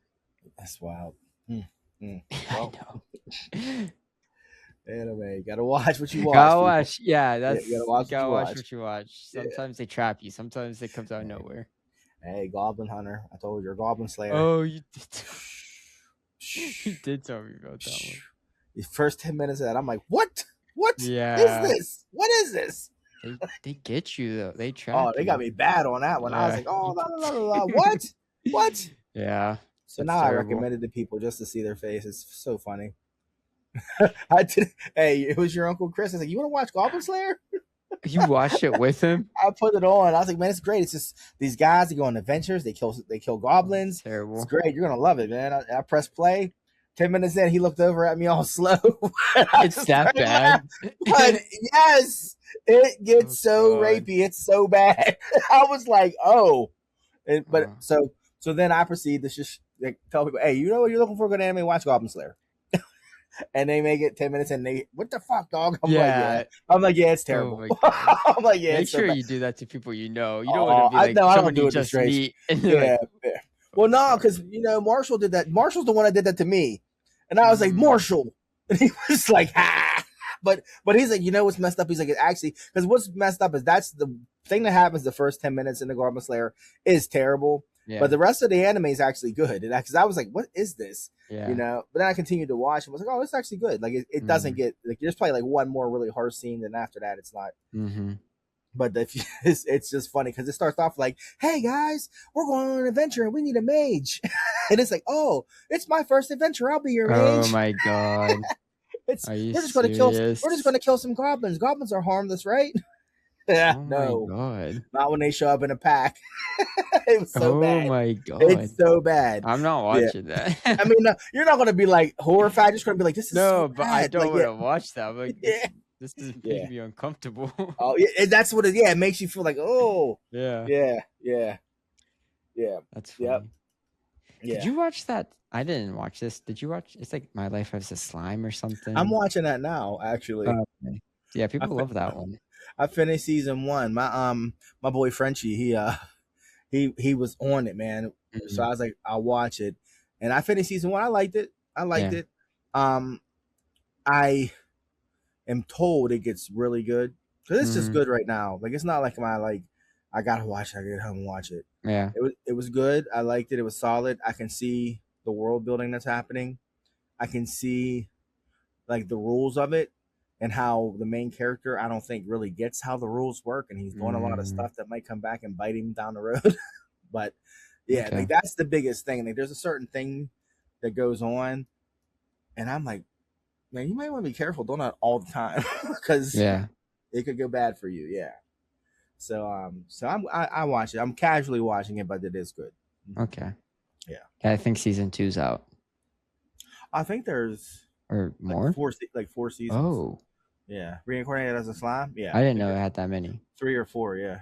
That's wild. Well, I know. Anyway, gotta watch what you watch. Gotta watch. Yeah, that's you gotta watch what you watch. Sometimes they trap you. Sometimes it comes out of nowhere. Hey, Goblin Hunter. I told you, you're a Goblin Slayer. Oh, you did. You did tell me about that one. The first 10 minutes of that, I'm like, what? What is this? What is this? They get you though. They trap. Oh, they got me bad on that one. I was like, oh, what? What? Yeah. So now terrible. I recommend it to people just to see their face. It's so funny. I did. Hey, it was your Uncle Chris. I was like, you want to watch Goblin Slayer? You watched it with him? I put it on. I was like, man, it's great. It's just these guys, they go on adventures. They kill goblins. Terrible. It's great. You're gonna love it, man. I press play. 10 minutes in, he looked over at me all slow. I It's just that started bad. But yes, it gets so God. rapey. It's so bad. I was like, oh. But Oh. so then I proceed to just like, tell people, hey, you know what you're looking for a good anime? Watch Goblin Slayer. And they make it 10 minutes and they, what the fuck, dog? I'm like, yeah. I'm like, yeah, it's Oh terrible. my God. I'm like, yeah, Make it's so sure bad. you do that to people you know. You don't want to be like No, I don't someone do you it to just strangers. meet and they're Yeah. like, Yeah. oh, Well, no, sorry. because Marshall did that. Marshall's the one that did that to me, and I was like, Mm. Marshall, and he was like, ha. But he's like, you know what's messed up? He's like, it actually, because what's messed up is that's the thing that happens the first 10 minutes in the Goblin Slayer is terrible, Yeah. but the rest of the anime is actually good. And because I was like, what is this? Yeah. You know, but then I continued to watch and was like, oh, it's actually good. Like it doesn't get like there's probably like one more really harsh scene, and after that, it's not. Mm-hmm. But it's just funny because it starts off like, hey guys, we're going on an adventure and we need a mage. And it's like, oh, it's my first adventure. I'll be your mage. Oh my God. Are you we're just serious? gonna kill some goblins. Goblins are harmless, right? Yeah, Oh no. my God. Not when they show up in a pack. It was so bad. Oh my God. It's so bad. I'm not watching that. I mean, no, you're not gonna be like horrified. You're just gonna be like, this is so but bad. I don't like, want to watch that. I'm like, this is making me uncomfortable. Oh, yeah, that's what it. Yeah, it makes you feel like, oh, yeah. That's funny. Yep. Yeah. Did you watch that? I didn't watch this. Did you watch? It's like My Life as a Slime or something. I'm watching that now, actually. Okay. Yeah, people love that one. I finished season 1. My boy Frenchie, he was on it, man. Mm-hmm. So I was like, I'll watch it, and I finished season 1. I liked it. I am told it gets really good because it's just good right now. Like it's not like I gotta watch it. I get home and watch it. Yeah, it was good. I liked it. It was solid. I can see the world building that's happening. I can see like the rules of it and how the main character I don't think really gets how the rules work, and he's doing a lot of stuff that might come back and bite him down the road. But yeah, like that's the biggest thing. Like there's a certain thing that goes on, and I'm like, man, you might want to be careful doing that all the time because it could go bad for you. Yeah. So I watch it. I'm casually watching it, but it is good. Okay. Yeah. I think season 2's out. I think there's more. 4 seasons. Oh. Yeah. Reincarnated as a slime. Yeah. I didn't know it had that many. 3 or 4. Yeah.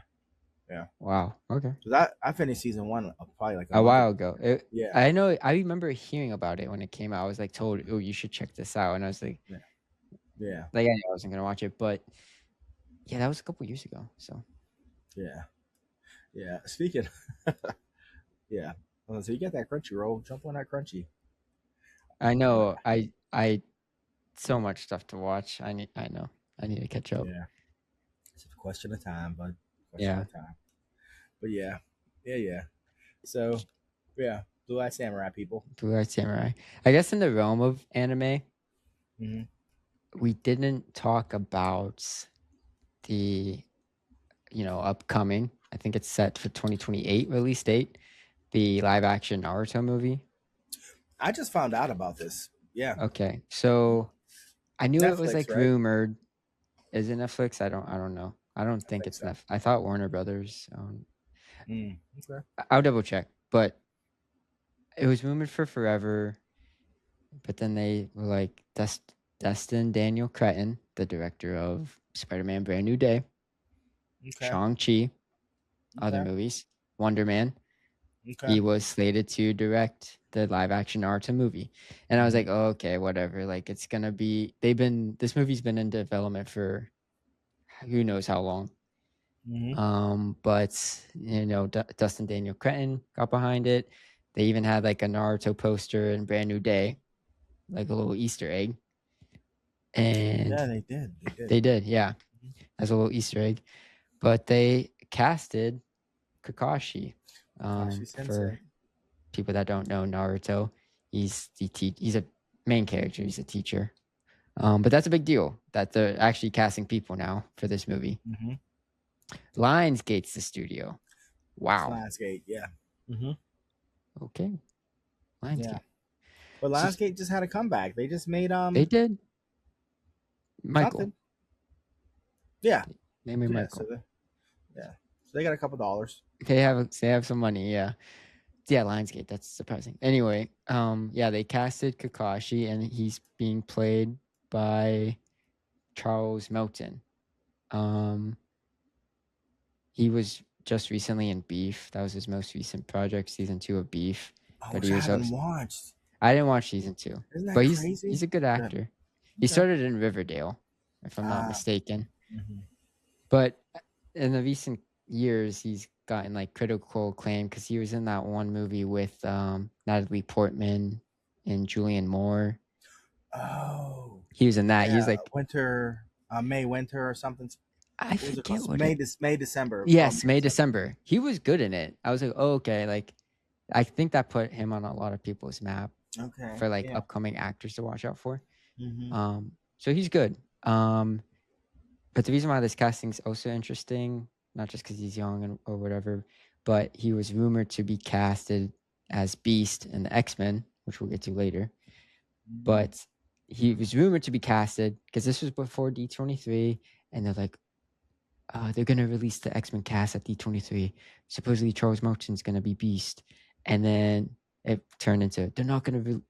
Yeah. Wow. Okay. Because I finished season 1 probably like a while ago. I know. I remember hearing about it when it came out. I was like told, "Oh, you should check this out," and I was like, "Yeah." Like I knew I wasn't gonna watch it, but yeah, that was a couple years ago. So. Yeah. Speaking. Yeah. So you got that Crunchyroll. Jump on that Crunchy. I know. I so much stuff to watch. I know. I need to catch up. Yeah. It's a question of time, bud. But yeah. So yeah, Blue Eye Samurai people. Blue Eye Samurai. I guess in the realm of anime, we didn't talk about the upcoming. I think it's set for 2028 release date. The live action Naruto movie. I just found out about this. Yeah. Okay. So I knew Netflix, it was like rumored. Is it Netflix? I don't know. I don't think it's Netflix. I thought Warner Brothers. Okay. I'll double check. But it was rumored for forever. But then they were like, Destin Daniel Cretton, the director of Spider-Man Brand New Day, Shang-Chi, other movies, Wonder Man. He was slated to direct the live action Naruto movie. And I was like, oh, okay, whatever. Like it's gonna be this movie's been in development for who knows how long. But Dustin Daniel Cretton got behind it. They even had like a Naruto poster in Brand New Day, like a little Easter egg. And yeah, they did. They did, yeah. As a little Easter egg. But they casted Kakashi. For people that don't know Naruto, he's a main character. He's a teacher. But that's a big deal that they're actually casting people now for this movie. Lionsgate's the studio. Wow. Lionsgate, yeah. Okay. Lionsgate. Yeah. But Lionsgate just had a comeback. They just made They did. Michael. Something. Yeah. Name me Michael. So they got a couple dollars. They have some money, yeah. Yeah, Lionsgate. That's surprising. Anyway, yeah, they casted Kakashi, and he's being played by Charles Melton. He was just recently in Beef. That was his most recent project, season 2 of Beef. But Which he I was haven't also, watched. I didn't watch season 2, Isn't that but crazy? he's a good actor. He Okay. started in Riverdale, if I'm not mistaken. Mhm. But in the recent years, he's gotten like critical acclaim because he was in that one movie with Natalie Portman and Julianne Moore. Oh, He was in that. He was like, May Winter or something. I forget what May, it. May December. Yes, May December. He was good in it. I was like, oh, okay. Like, I think that put him on a lot of people's map Okay. for like upcoming actors to watch out for. Mm-hmm. So he's good. But the reason why this casting is also interesting, not just because he's young or whatever, but he was rumored to be casted as Beast in the X-Men, which we'll get to later. But he was rumored to be casted because this was before D23, and they're like, they're gonna release the X-Men cast at D23. Supposedly Charles Melton's gonna be Beast, and then it turned into they're not gonna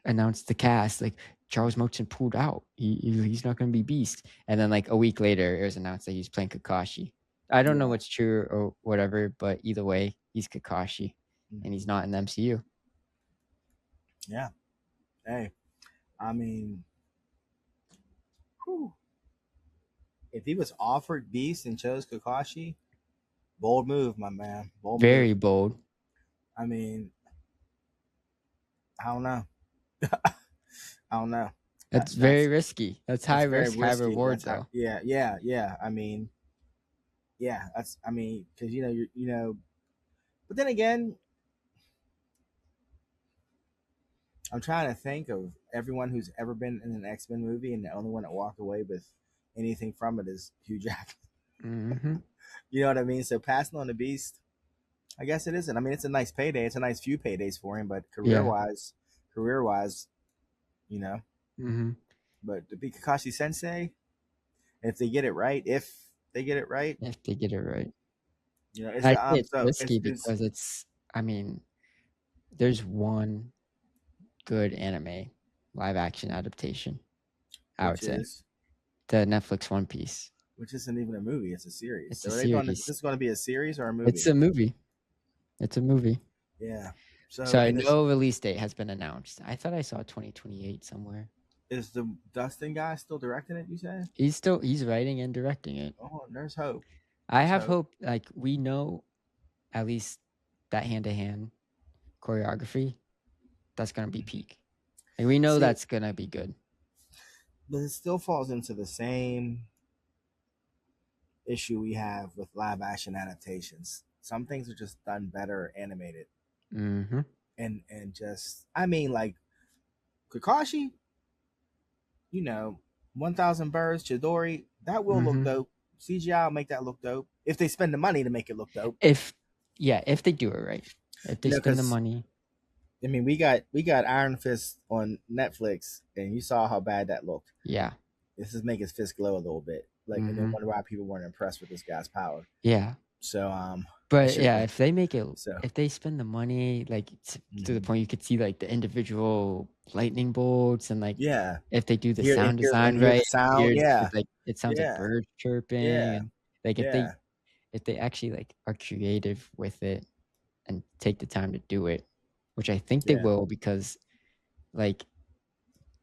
announce the cast. Like Charles Melton pulled out. He's not gonna be Beast. And then like a week later, it was announced that he's playing Kakashi. I don't know what's true or whatever, but either way, he's Kakashi, and he's not in the MCU. Yeah. Hey, I mean, whew. If he was offered Beast and chose Kakashi, bold move, my man. Very bold. I mean, I don't know. I don't know. That's very risky. That's high risk, high reward, though. Yeah. I mean, because but then again, I'm trying to think of everyone who's ever been in an X-Men movie, and the only one that walked away with anything from it is Hugh Jackman. Mm-hmm. You know what I mean? So passing on the Beast, I guess it isn't. I mean, it's a nice payday. It's a nice few paydays for him, but career wise, you know. Mm-hmm. But to be Kakashi Sensei, if they get it right, you know, it's risky because it's. I mean, there's one good anime live action adaptation. I would say the Netflix One Piece, which isn't even a movie; it's a series. It's a series. Is this going to be a series or a movie? It's a movie. It's a movie. Yeah. So I know release date has been announced. I thought I saw 2028 somewhere. Is the Dustin guy still directing it? You say he's writing and directing it. Oh, there's hope. I have hope. Like we know, at least that hand-to-hand choreography, that's gonna be peak. Like we know that's gonna be good. But it still falls into the same issue we have with live action adaptations. Some things are just done better animated. Mm-hmm. And just, I mean, like Kakashi, 1,000 Birds, Chidori, that will look dope. CGI will make that look dope if they spend the money to make it look dope. If they do it right, if they spend the money. I mean, we got Iron Fist on Netflix, and you saw how bad that looked. Yeah, this is make his fist glow a little bit. Like, and no wonder why people weren't impressed with this guy's power. Yeah. So, but yeah, if they make it, if they spend the money, like to the point you could see like the individual lightning bolts and like, if they do the sound design right, like it sounds like birds chirping. And, like if they actually like are creative with it and take the time to do it, which I think they will, because like,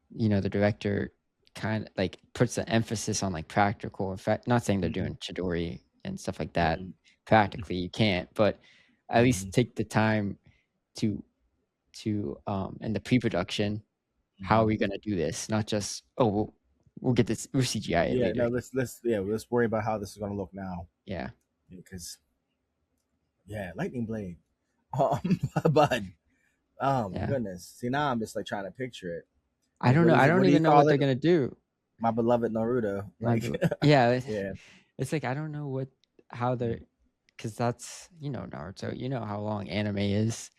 the director kind of like puts the emphasis on like practical effect. Not saying they're doing Chidori and stuff like that. Practically you can't, but at least take the time to in the pre-production, how are we gonna do this? Not just we'll get this, we'll CGI it later. No, let's worry about how this is gonna look now. Because lightning blade. Bud. Oh my goodness. See, now I'm just like trying to picture it. I don't know. I don't even know what they're gonna do. My beloved Naruto. It's like I don't know how they're, because that's Naruto. You know how long anime is.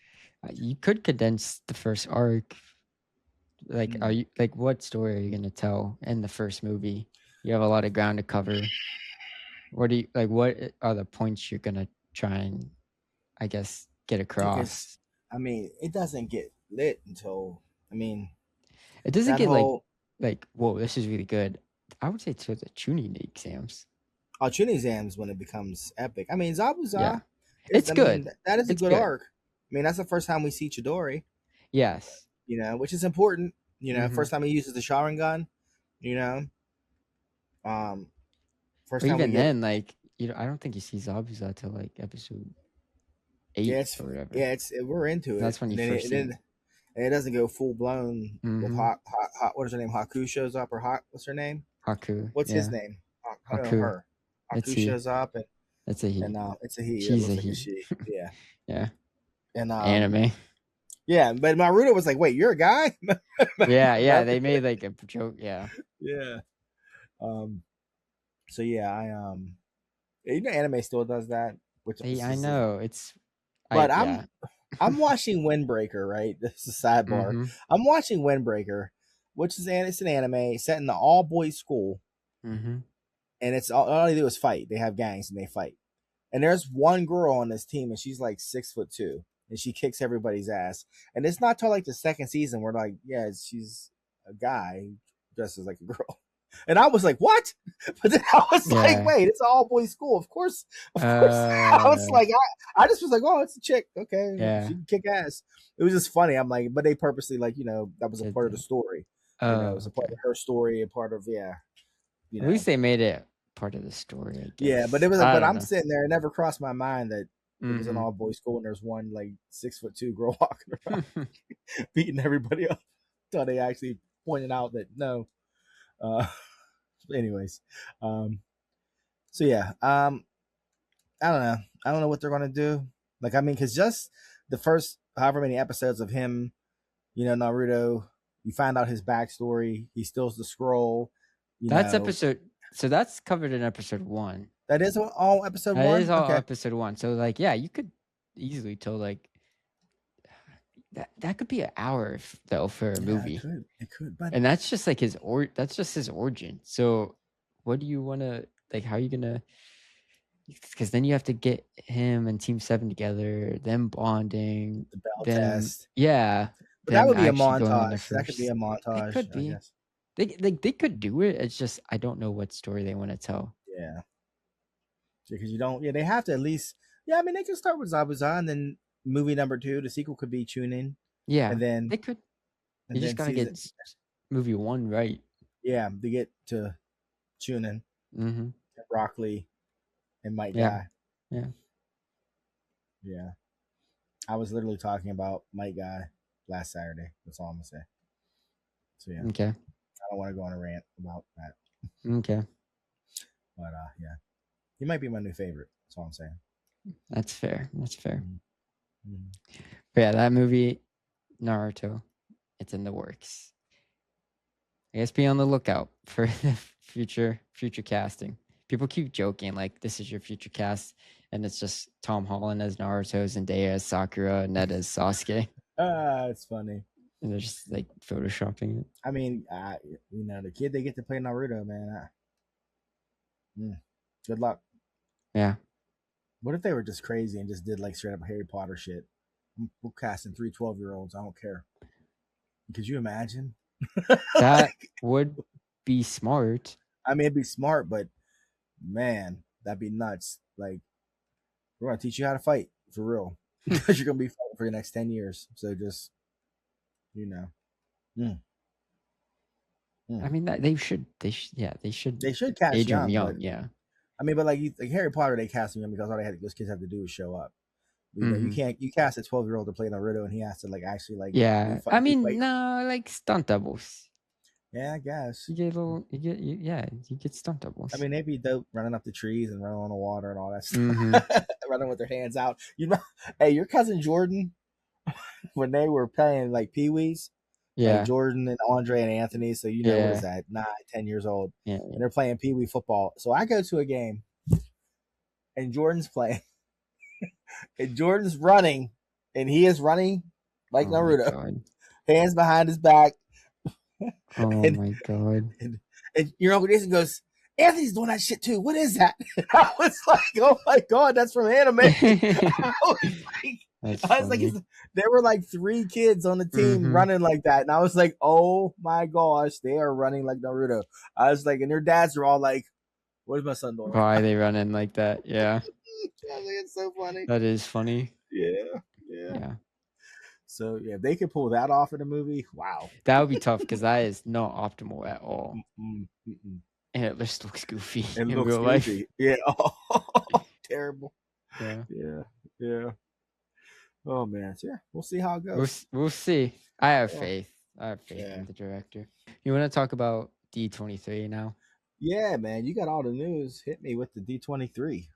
You could condense the first arc. Like, are you like what story are you gonna tell in the first movie? You have a lot of ground to cover. What are the points you're gonna try and, I guess, get across? I mean, it doesn't get lit until, I mean, It doesn't that get whole like whoa, this is really good. I would say to the tuning exams. Chunin exams when it becomes epic. I mean, Zabuza Yeah, is, it's I mean, good. that is a It's good good. arc. I mean, that's the first time we see Chidori, Yes. you know, which is important. You know, Mhm. first time he uses the Sharingan, you know, first Or time we even get then, like I don't think you see Zabuza till like episode 8 or whatever. we're into it. That's when you And then first see and him. it doesn't go full blown with Mhm. hot. What is her name? Haku shows up, or hot. What's her name? Haku. What's his Yeah. name? I don't know Haku. her. It's Haku he. shows up, It's a he. and it's a he. It She's a looks like a he. she. Yeah. Yeah. And Anime. yeah, but Naruto was like, "Wait, you're a guy?" Yeah. They made like a joke. Yeah. Yeah. So yeah, you know, anime still does that, which I know. It's but yeah. I'm watching Windbreaker, right? This is a sidebar. Mm-hmm. I'm watching Windbreaker, which is it's an anime set in the all boys school, Mm-hmm. and it's all they do is fight. They have gangs and they fight. And there's one girl on this team, and she's like 6'2", and she kicks everybody's ass. And it's not till like the second season where like, yeah, she's a guy dressed as like a girl. And I was like, what? But then I was like, wait, it's an all boys school. Of course. I was like, I just was like, oh, it's a chick. Okay. Yeah. She can kick ass. It was just funny. I'm like, but they purposely, like, you know, that was a part of the story. You know, it was a part of her story, a part of, you know. At least they made it part of the story, I guess. Yeah, but it was but I'm sitting there, it never crossed my mind that it was an all boys school and there's one like 6'2" girl walking around beating everybody up. Until they actually pointed out that no. Anyways. So yeah. I don't know. I don't know what they're gonna do. Like, I mean, because just the first however many episodes of him, you know, Naruto, you find out his backstory. He steals the scroll. That's episode. So that's covered in episode 1. That is all episode 1. That is all episode 1. So like, yeah, you could easily tell like that could be an hour though for a movie. It could, but and that's just like that's just his origin. So what do you want to like? How are you gonna? Because then you have to get him and Team 7 together, them bonding, the bell test. Yeah, but that would be a montage. That could be a montage. It could be. They could do it. It's just I don't know what story they want to tell. Yeah, because you don't. Yeah, they have to at least. Yeah, I mean they can start with Zabuza, and then movie number 2, the sequel could be Chunin. Yeah, and then they could. You just gotta get movie 1 right. Yeah, to get to Chunin, Rock Lee, and Might Guy. Yeah. Yeah. I was literally talking about Might Guy last Saturday. That's all I'm gonna say. So yeah. Okay. I don't want to go on a rant about that. Okay. But yeah. He might be my new favorite. That's all I'm saying. That's fair. But yeah, that movie, Naruto, it's in the works. I guess be on the lookout for the future casting. People keep joking like this is your future cast, and it's just Tom Holland as Naruto, Zendaya as Sakura, Ned as Sasuke. It's funny. And they're just like photoshopping it. I mean, you know, the kid they get to play Naruto, man. Good luck. Yeah. What if they were just crazy and just did like straight up Harry Potter shit? We're casting 3 12-year-olds. I don't care. Could you imagine? That would be smart. I mean, it'd be smart, but man, that'd be nuts. Like, we're gonna teach you how to fight for real, because you're gonna be fighting for the next 10 years. So just, you know. I mean, they should cast age young. Young, yeah. I mean, but like Harry Potter, they cast him young because all those kids have to do is show up. You know, you cast a 12-year-old to play Naruto, and he has to like actually like. Yeah, I mean, no, like stunt doubles. Yeah, I guess you get stunt doubles. I mean, they'd be dope running up the trees and running on the water and all that stuff, running with their hands out. You know, hey, your cousin Jordan, when they were playing like Pee-wees, like Jordan and Andre and Anthony. So you know what is that? 9, 10 years old, and they're playing Pee-wee football. So I go to a game, and Jordan's playing, and Jordan's running, and he is running like Naruto, hands behind his back. Oh my god! And your Uncle Jason goes, Anthony's doing that shit too. What is that? And I was like, oh my god, that's from anime. I was like, That's I was like, funny. there were like 3 kids on the team Mm-hmm. running like that, and I was like, oh my gosh, they are running like Naruto. I was like, and their dads are all like, what is my son doing right Why now? are they running like that? Yeah, I was like, it's so funny. that is funny. Yeah. Yeah, So yeah, if they could pull that off in a movie, wow. that would be tough because that is not optimal at all, Mm-mm. and it just looks goofy It in looks real life. goofy. Yeah. Terrible. Yeah, Yeah. Oh man. So, yeah, we'll see how it goes. we'll see. I have Yeah. faith. I have faith Yeah. in the director. You want to talk about D23 now? Yeah, man. You got all the news. Hit me with the D23.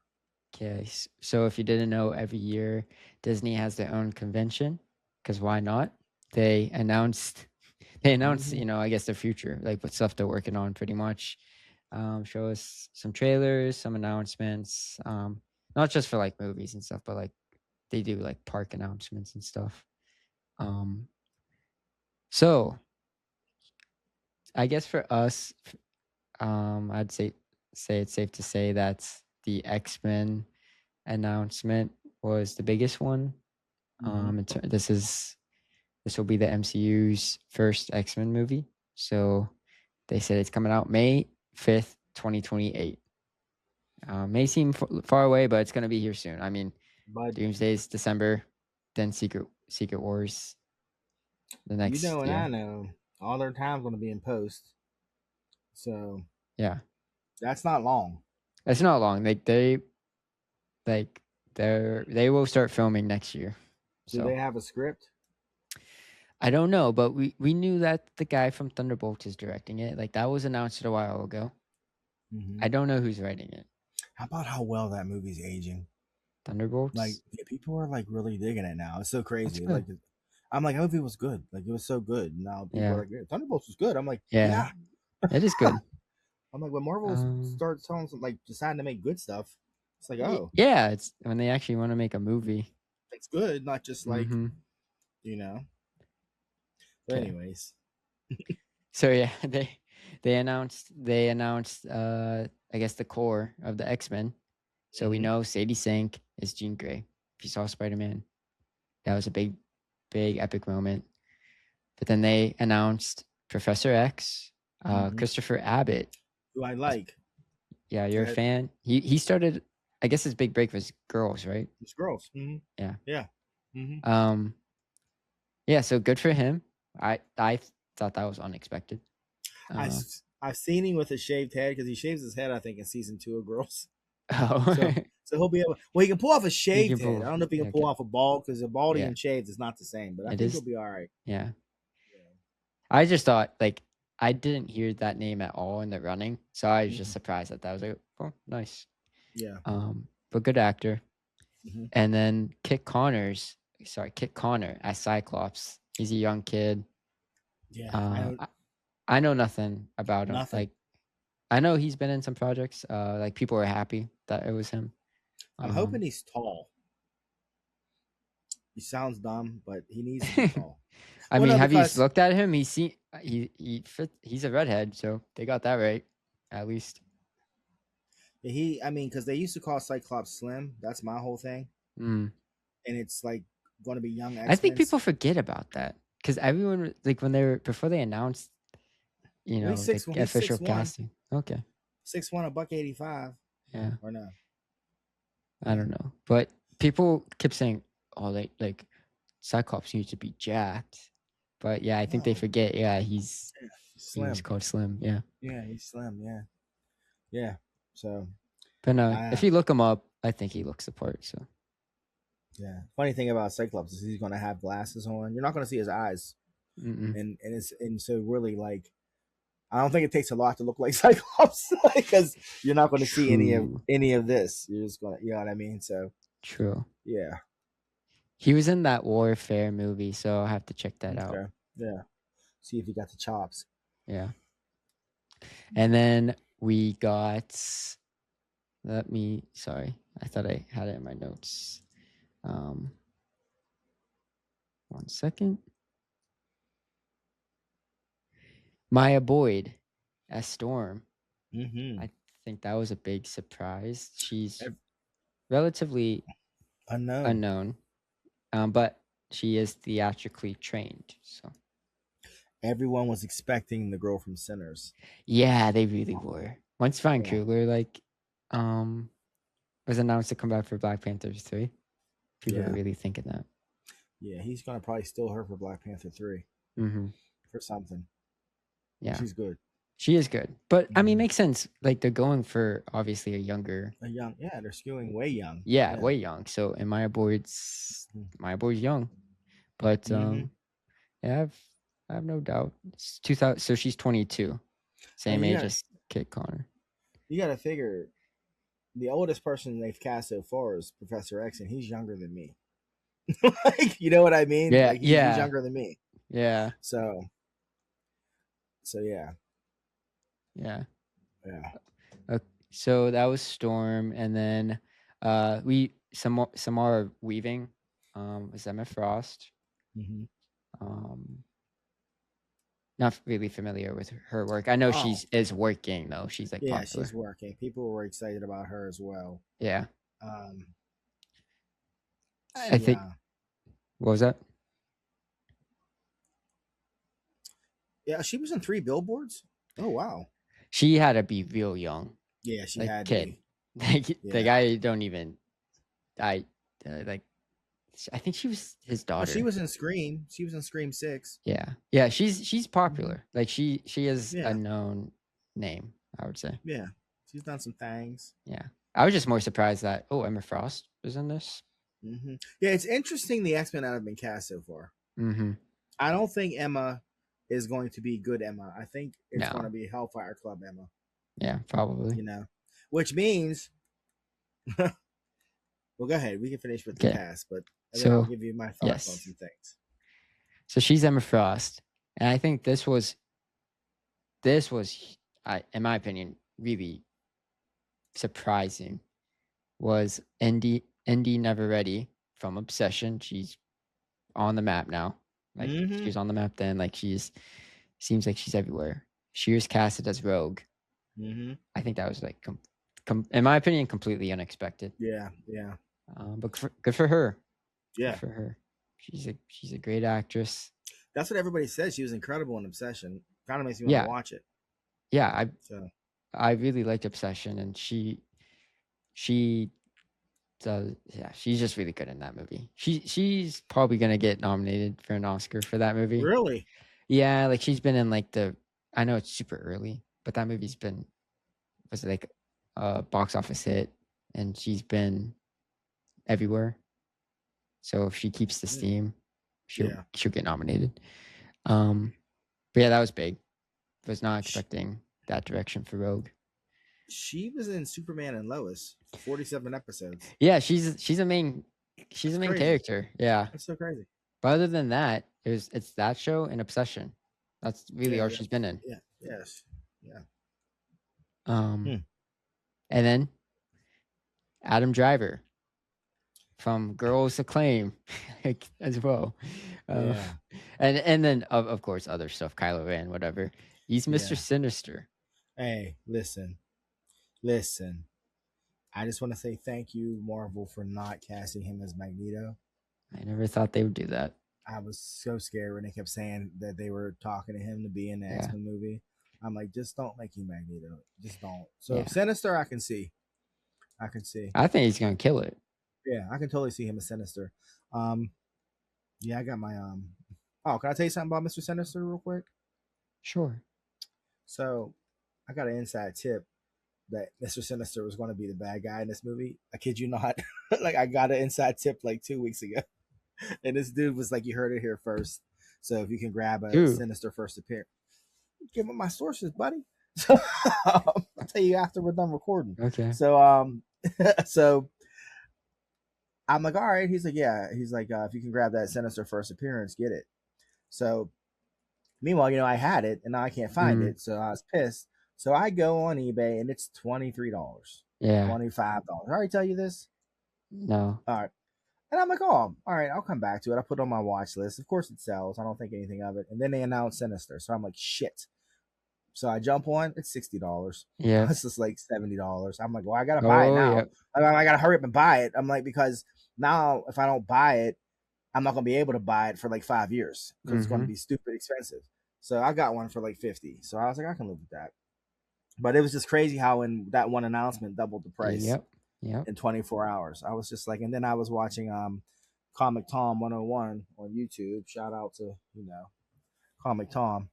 Okay, so if you didn't know, every year Disney has their own convention because why not? They announced, Mhm. you know, I guess their future, like what stuff they're working on, pretty much. Show us some trailers, some announcements. Not just for like movies and stuff, but like they do like park announcements and stuff. So I guess for us, I'd say it's safe to say that the X-Men announcement was the biggest one. This will be the MCU's first X-Men movie. So they said it's coming out May 5th, 2028. May seem far away, but it's going to be here soon. I mean, But Doomsday's December, then Secret Wars the you next know, and I year. know all their time's going to be in post. So Yeah. that's not long. It's not long. They will start filming next year. Do So they have a script? I don't know, but we knew that the guy from Thunderbolts is directing it. Like that was announced a while ago. Mm-hmm. I don't know who's writing it. How about how well that movie's aging? Thunderbolts? Like, yeah, people are like really digging it now. It's so That's crazy. good. Like, I'm like, that movie was good. Like, it was so good. Now people are like, yeah, Thunderbolts was good. I'm like, yeah. It is good. I'm like, when Marvel starts telling some, like, deciding to make good stuff, it's like, oh, yeah, it's when they actually want to make a movie. it's good, not just like, Mhm. you know. But anyways, So yeah, they announced I guess the core of the X-Men. So we know Sadie Sink is Jean Grey. If you saw Spider-Man, that was a big epic moment. But then they announced Professor X, Christopher Abbott. who I like. Yeah, you're a fan. He started, I guess his big break was Girls, right? It's Girls. Mm-hmm. Yeah. Yeah. Mm-hmm. Yeah, so good for him. I thought that was unexpected. I've seen him with a shaved head because he shaves his head, I think, in season 2 of Girls. Oh, so he'll be able. Well, he can pull off a shaved head. I don't know if he can pull okay. off a bald because a balding and shaved is not the same. But I think he'll be all right. Yeah. I just thought like I didn't hear that name at all in the running, so I was just surprised that was like, oh, nice. Yeah. But good actor. And then Kit Connor as Cyclops. He's a young kid. Yeah. I know nothing about him. Nothing. Like I know he's been in some projects. Like people were happy that it was him. I'm hoping he's tall. He sounds dumb, but he needs to be tall. I mean, have you looked at him? He's a redhead, so they got that right, at least. Because they used to call Cyclops slim. That's my whole thing. And it's like going to be young X-Men. I think people forget about that because everyone like before they announced, you know, the official casting. Okay. 6'1", $185. Yeah. Or no? I don't know, but people keep saying, "Oh, like Cyclops needs to be jacked," but yeah, I think they forget. Yeah, he's slim. He's called Slim. Yeah. Yeah, he's slim. Yeah. Yeah. So. But no, if you look him up, I think he looks the part. So. Yeah. Funny thing about Cyclops is he's going to have glasses on. You're not going to see his eyes. And so really like, I don't think it takes a lot to look like Cyclops because you're not going to see any of this. You're just going to, you know what I mean? So true. Yeah. He was in that Warfare movie, so I'll have to check that out. Yeah. See if he got the chops. Yeah. And then we got. Sorry, I thought I had it in my notes. 1 second. Maya Boyd as Storm. I think that was a big surprise. She's relatively unknown. But she is theatrically trained. So Everyone was expecting the girl from Sinners. yeah, they really were. Once Ryan Yeah. Coogler was announced to come back for Black Panther 3, people Yeah. were really thinking that. Yeah, he's gonna probably steal her for Black Panther 3 Mm-hmm. for something. Yeah, She's good. she is good. But I mean, Mhm. makes sense. Like they're going for obviously a younger. A young, yeah, they're skewing way young. Yeah, way young. So in Maya Boyd's young, but Mhm. yeah, I have no doubt. It's 2000. So she's 22, same you age gotta- as Kit Connor. You got to figure the oldest person they've cast so far is Professor X, and he's younger than me. Like, you know what I mean? Yeah, Like he's yeah, younger than me. yeah, So yeah, yeah. yeah. So that was Storm, and then Samara Weaving was Emma Frost. Mm-hmm. Not really familiar with her work. I know she's is working though. She's like Yeah, popular. she's working. People were excited about her as well. Yeah. I think. What was that? Yeah, she was in 3 billboards. Oh wow. She had to be real young. Yeah, she like, had kid. to be. The guy don't even. I think she was his daughter. Well, she was in Scream. She was in Scream 6. Yeah. She's popular. Like she is Yeah. a known name, I would say. Yeah, she's done some things. Yeah, I was just more surprised that Emma Frost was in this. Mm-hmm. Yeah, it's interesting the X-Men that have been cast so far. Mm-hmm. I don't think Emma is going to be good Emma. I think it's going to be Hellfire Club Emma. Yeah, probably. You know, which means. Well, go ahead. We can finish with the cast, but then I'll give you my thoughts on some things. So she's Emma Frost, and I think this was, in my opinion, really surprising. Was Indy Never Ready from Obsession? She's on the map now. Like she was on the map then. Like seems like she's everywhere. She was casted as Rogue. Mm-hmm. I think that was like, in my opinion, completely unexpected. Yeah. But good for her. Yeah, good for her. She's a great actress. That's what everybody says. She was incredible in Obsession. Kind of makes me want to watch it. Yeah, I really liked Obsession, and she does. Yeah, she's just really good in that movie. She's probably gonna get nominated for an Oscar for that movie. Really? Yeah, like she's been in like I know it's super early, but that movie's was like a box office hit, and she's been everywhere. So if she keeps the steam, she'll get nominated. But yeah, that was big. Was not expecting that direction for Rogue. She was in Superman and Lois, 47 episodes. Yeah, she's a main character. Yeah, that's so crazy. But other than that, it's that show and Obsession. That's really all she's been in. Yeah. Yes. Yeah. And then Adam Driver from Girls Acclaim as well. And then of course other stuff, Kylo Ren, whatever. He's Mr. Sinister. Hey, listen. I just want to say thank you, Marvel, for not casting him as Magneto. I never thought they would do that. I was so scared when they kept saying that they were talking to him to be in the X-Men movie. I'm like, just don't make him Magneto. Just don't. So Sinister, I can see. I think he's gonna kill it. Yeah, I can totally see him as Sinister. Yeah, I got my Oh, can I tell you something about Mr. Sinister real quick? Sure. So, I got an inside tip that Mr. Sinister was going to be the bad guy in this movie. I kid you not. Like, I got an inside tip like 2 weeks ago. And this dude was like, you heard it here first. So if you can grab a Sinister first appearance, give him my sources, buddy. So I'll tell you after we're done recording. Okay. So so I'm like, all right. He's like, yeah. He's like, if you can grab that Sinister first appearance, get it. So meanwhile, I had it and now I can't find it. So I was pissed. So I go on eBay and it's $23. Yeah. $25. I already tell you this? No. All right. And I'm like, oh, all right, I'll come back to it. I put it on my watch list. Of course it sells. I don't think anything of it. And then they announced Sinister. So I'm like, shit. So I jump on. It's $60. Yeah. It's just like $70. I'm like, well, I got to buy it now. I got to hurry up and buy it. I'm like, because now if I don't buy it, I'm not gonna be able to buy it for like 5 years because it's gonna be stupid expensive. So I got one for like 50. So I was like, I can live with that. But it was just crazy how in that one announcement doubled the price Yep. in 24 hours. I was just like, and then I was watching Comic Tom 101 on YouTube. Shout out to, Comic Tom.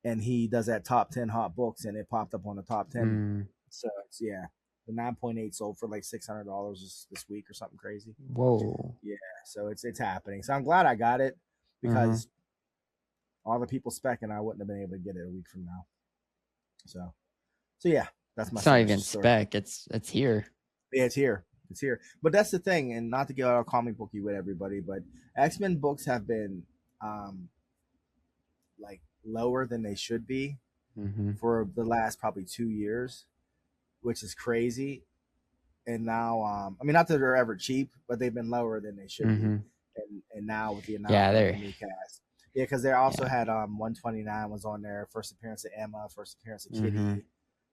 And he does that top 10 hot books, and it popped up on the top 10. So it's, the 9.8 sold for like $600 this week or something crazy. Whoa. Yeah, so it's happening. So I'm glad I got it because all the people specking, I wouldn't have been able to get it a week from now. So yeah, that's my. It's not even story. spec. It's here. Yeah, it's here. It's here. But that's the thing, and not to get all comic booky with everybody, but X-Men books have been like lower than they should be for the last probably 2 years, which is crazy. And now, I mean, not that they're ever cheap, but they've been lower than they should be. And now with the announcement of the new cast, because they also had 129 was on there, first appearance of Emma, first appearance of Kitty.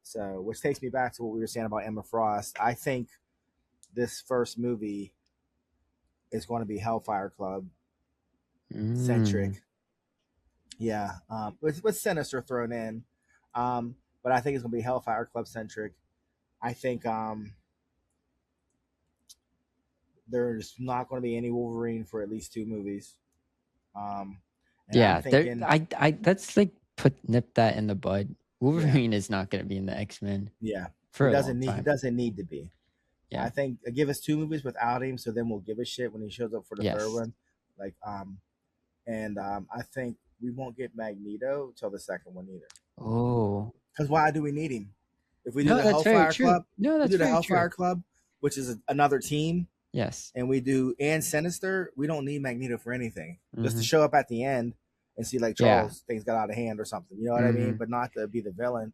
So, which takes me back to what we were saying about Emma Frost. I think this first movie is going to be Hellfire Club centric. Yeah, with Sinister thrown in, but I think it's going to be Hellfire Club centric. I think there's not going to be any Wolverine for at least 2 movies. I'm thinking, I let's like nip that in the bud. Wolverine is not going to be in the X-Men. Yeah, for he a long time. He doesn't need to be. Yeah, I think give us 2 movies without him, so then we'll give a shit when he shows up for the third one. Like, I think we won't get Magneto till the second one either. Oh, because why do we need him? If we do the Hellfire Club, we do the Hellfire Club, which is another team. Yes, and we do Sinister. We don't need Magneto for anything. Just to show up at the end and see like Charles things got out of hand or something. You know what I mean? But not to be the villain.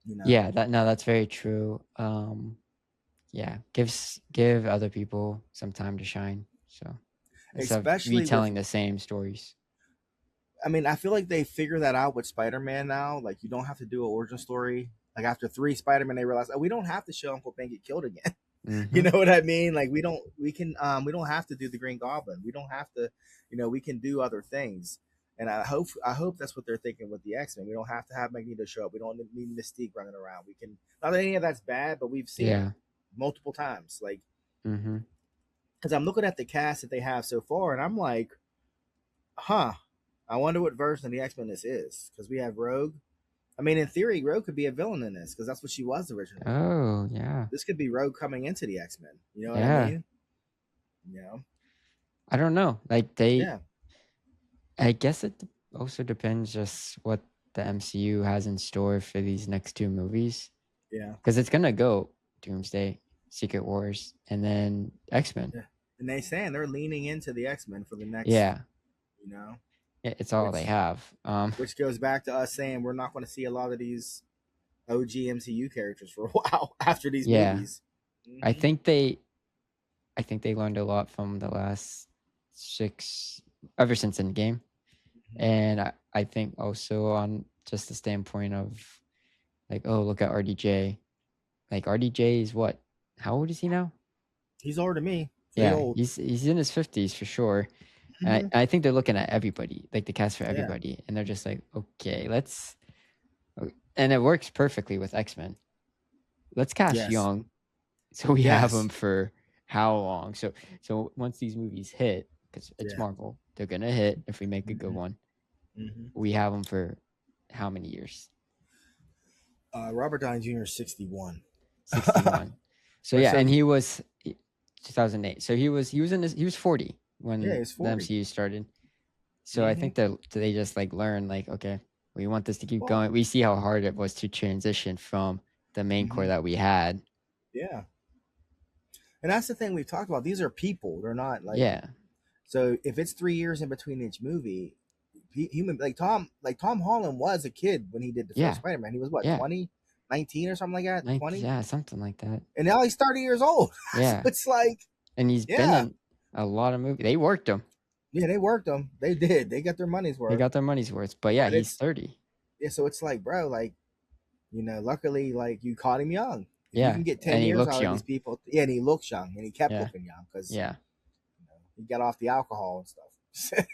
Yeah, that's very true. Yeah, give other people some time to shine. So especially retelling the same stories. I mean, I feel like they figure that out with Spider-Man now. Like, you don't have to do an origin story. Like, after 3 Spider-Man, they realize, we don't have to show Uncle Ben get killed again. You know what I mean? Like, we don't have to do the Green Goblin. We don't have to, we can do other things. And I hope that's what they're thinking with the X-Men. We don't have to have Magneto show up. We don't need Mystique running around. We can, not that any of that's bad, but we've seen it multiple times. Like, because I'm looking at the cast that they have so far, and I'm like, I wonder what version of the X-Men this is, because we have Rogue. I mean, in theory, Rogue could be a villain in this, because that's what she was originally. Oh, yeah. This could be Rogue coming into the X-Men. You know what I mean? I don't know. Like, I guess it also depends just what the MCU has in store for these next 2 movies. Yeah. Because it's going to go Doomsday, Secret Wars, and then X-Men. Yeah. And they're saying they're leaning into the X-Men for the next, it's all they have. Which goes back to us saying we're not going to see a lot of these OG MCU characters for a while after these movies. I think they learned a lot from the last 6, ever since Endgame. And I think also on just the standpoint of like, oh, look at RDJ. Like, RDJ is what? How old is he now? He's older than me. He's in his 50s for sure. And I think they're looking at everybody, like the cast for everybody, and they're just like, okay, and it works perfectly with X-Men. Let's cast young, so we have them for how long? So once these movies hit, because it's Marvel, they're gonna hit if we make a good one. We have them for how many years? Robert Downey Jr. is 61. 61. So and he was 2008. So he was 40 when the MCU started. So I think that they just like learn like, okay, we want this to keep going. We see how hard it was to transition from the main core that we had. Yeah. And that's the thing we've talked about. These are people. They're not like So if it's 3 years in between each movie, human like Tom Holland was a kid when he did the first Spider-Man. He was what, 20, 19 or something like that? 20? Yeah, something like that. And now he's 30 years old. Yeah. So it's like, and he's been in a lot of movies. They worked him. Yeah, they worked him. They did. They got their money's worth. But yeah, he's 30. Yeah, so it's like, bro, like, luckily, like, you caught him young. If you can get 10 and years he looks out young. of these people. Yeah, and he looks young, and he kept looking young because He got off the alcohol and stuff.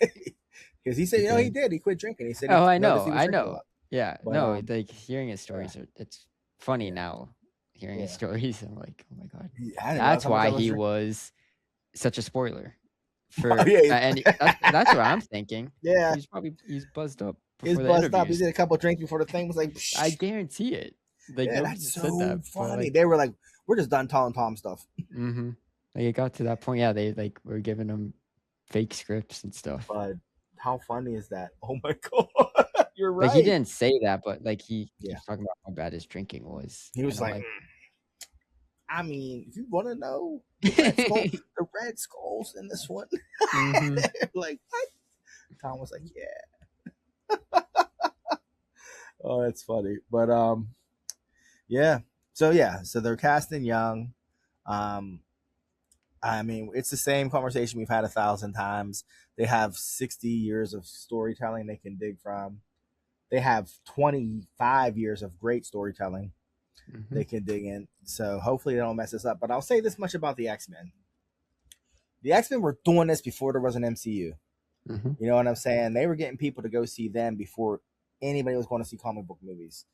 Because he said, He he did. did. He quit drinking. He said Oh, he I noticed know, he was I drinking a know. lot. Yeah, But no, like hearing his yeah, stories it's funny yeah, now. Hearing his yeah. stories, I'm like, oh my god, I didn't realize that's how much I why was he drinking. was such a spoiler Oh, for, yeah, and that's what I'm thinking. yeah. He's buzzed up He's before the buzzed up. He interviews. did a couple of drinks before the thing was like, I psh. guarantee it. Like Yeah, nobody that's said that, so but funny. like, They were like, we're just done telling Tom stuff. mm-hmm. Like it got to that point. Yeah, they like were giving him fake scripts and stuff. But how funny is that? Oh my god, you're Like he right. didn't say that, but like he Yeah, keeps talking about how bad his drinking was, he was and I'm like, like, I mean, if you want to know the red skulls in this one, mm-hmm. like what? Tom was like, yeah. Oh, that's funny. But yeah. So they're casting young. I mean, it's the same conversation we've had 1,000 times. They have 60 years of storytelling they can dig from. They have 25 years of great storytelling they can dig in. So hopefully they don't mess this up. But I'll say this much about the X-Men. The X-Men were doing this before there was an MCU. Mm-hmm. You know what I'm saying? They were getting people to go see them before anybody was going to see comic book movies.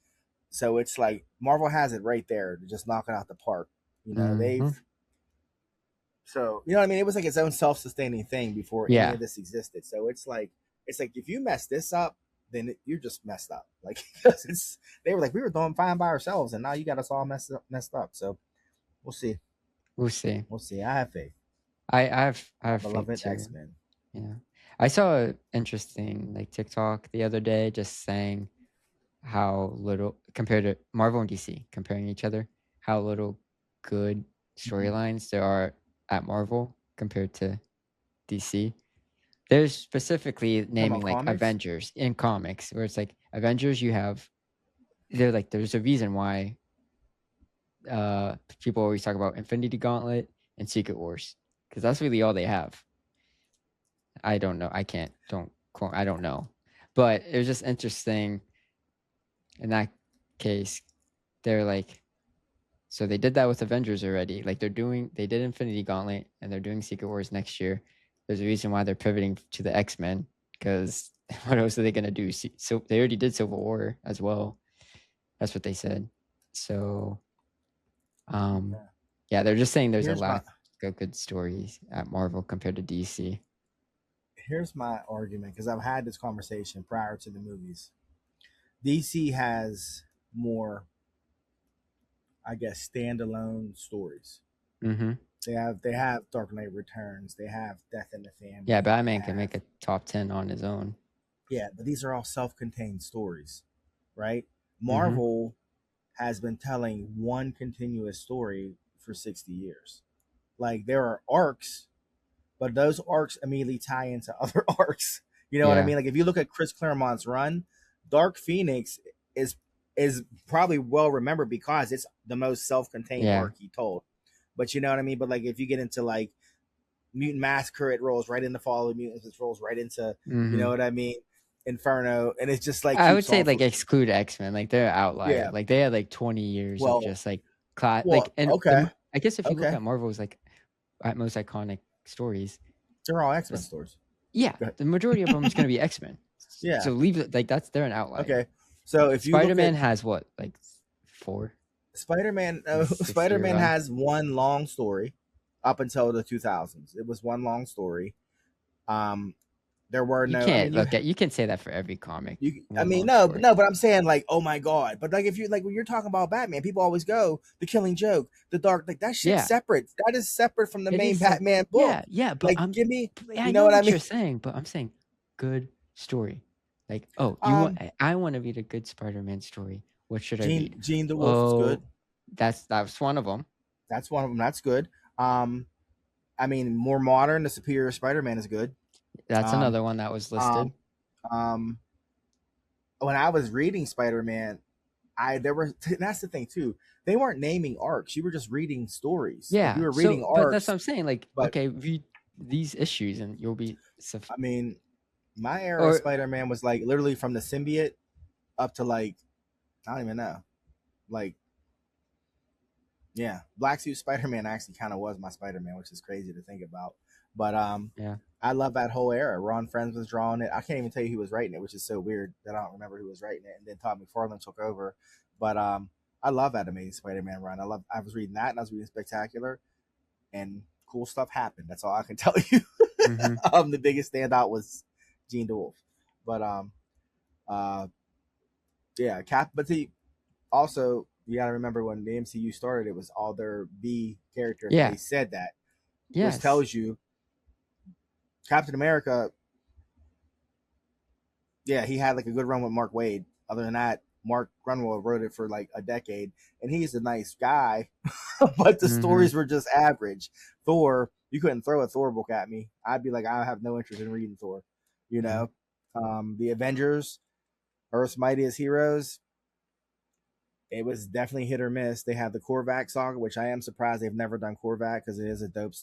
So it's like Marvel has it right there to just knock it out the park. You know, Mm-hmm. So you know what I mean? It was like its own self-sustaining thing before any Yeah. of this existed. So it's like if you mess this up, then you're just messed up. Like because they were like, we were doing fine by ourselves, and now you got us all messed up. So we'll see. We'll see. We'll see. I have faith. I have faith Beloved too. X-Men. Yeah. I saw an interesting like TikTok the other day just saying how little compared to Marvel and DC, comparing each other, how little good storylines there are at Marvel compared to DC. There's specifically naming like comics? Avengers in comics, where it's like Avengers, there's a reason why people always talk about Infinity Gauntlet and Secret Wars, because that's really all they have. I don't know. I don't know. But it was just interesting in that case. They're like, so they did that with Avengers already. Like they did Infinity Gauntlet and they're doing Secret Wars next year. There's a reason why they're pivoting to the X-Men, because what else are they going to do? So they already did Civil War as well. That's what they said. So, yeah, they're just saying there's a lack of good stories at Marvel compared to DC. Here's my argument, because I've had this conversation prior to the movies. DC has more, I guess, standalone stories. Mm-hmm. They have Dark Knight Returns. They have Death in the Family. Yeah, Batman can make a top 10 on his own. Yeah, but these are all self-contained stories, right? Marvel has been telling one continuous story for 60 years. Like there are arcs, but those arcs immediately tie into other arcs. You know what I mean? Like if you look at Chris Claremont's run, Dark Phoenix is probably well remembered because it's the most self-contained arc he told. But you know what I mean? But like if you get into like Mutant Massacre, it rolls right into Fall of the Mutants, it rolls right into you know what I mean? Inferno, and it's just like I would say like exclude X-Men, like they're outlier. Yeah. Like they had like 20 years of just like class. Well, like and okay. I guess if you look at Marvel's like most iconic stories, they're all X-Men stories. Yeah, the majority of them is going to be X-Men. Yeah. So leave it like that's they're an outlier. Okay. So if you Spider-Man has what, like 4? Spider-Man has one long story up until the 2000s. It was one long story. There were no. You can say that for every comic. But I'm saying like, oh my god. But like, if you like when you're talking about Batman, people always go the Killing Joke, the Dark, like that shit's separate. That is separate from the main Batman book. Yeah. But like, give me. I know what you're saying, but I'm saying good story. Like, I want to read a good Spider-Man story. What should I read? Gene the Wolf is good. That's one of them. That's one of them. That's good. I mean, more modern, the Superior Spider-Man is good. That's another one that was listed. When I was reading Spider-Man, that's the thing too. They weren't naming arcs. You were just reading stories. Yeah, like you were reading arcs. But that's what I'm saying. Like, okay, read these issues and you'll be. I mean, my era of Spider-Man was like literally from the symbiote up to like I don't even know, like. Yeah, Black Suit Spider-Man actually kind of was my Spider-Man, which is crazy to think about. But Yeah. I love that whole era. Ron Friends was drawing it. I can't even tell you who was writing it, which is so weird that I don't remember who was writing it. And then Todd McFarlane took over. But I love that Amazing Spider-Man run. I was reading that, and I was reading Spectacular, and cool stuff happened. That's all I can tell you. Mm-hmm. The biggest standout was Gene DeWolf. But uh, yeah, Cap. But see, also you got to remember when the MCU started, it was all their B characters, and Yeah. they said that, which Yes. tells you Captain America. Yeah, he had like a good run with Mark Waid. Other than that, Mark Grunwald wrote it for like a decade, and he's a nice guy, but the Mm-hmm. stories were just average. Thor, you couldn't throw a Thor book at me. I'd be like, I have no interest in reading Thor. You know, the Avengers, Earth's Mightiest Heroes. It was definitely hit or miss. They had the Korvac saga, which I am surprised they've never done Korvac because it is a dope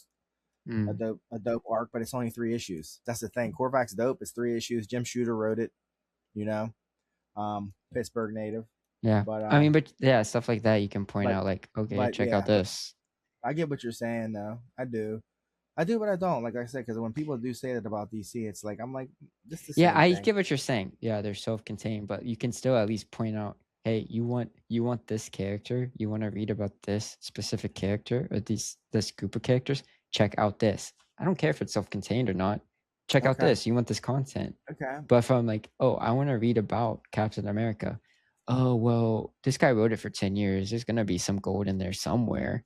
arc, but it's only 3 issues. That's the thing. Korvac's dope. It's 3 issues. Jim Shooter wrote it. You know, Pittsburgh native. Yeah. But I mean, but yeah, stuff like that you can point out, like, okay, but check yeah, out this. I get what you're saying though. I do, but I don't. Like I said, because when people do say that about DC, it's like I'm like, this the Yeah, same I thing. get what you're saying. Yeah, they're self-contained, but you can still at least point out, hey, you want this character, you want to read about this specific character or this group of characters, check out this. I don't care if it's self-contained or not. Check out Okay. this. You want this content. Okay. But if I'm like, oh, I want to read about Captain America. Oh, well, this guy wrote it for 10 years. There's gonna be some gold in there somewhere.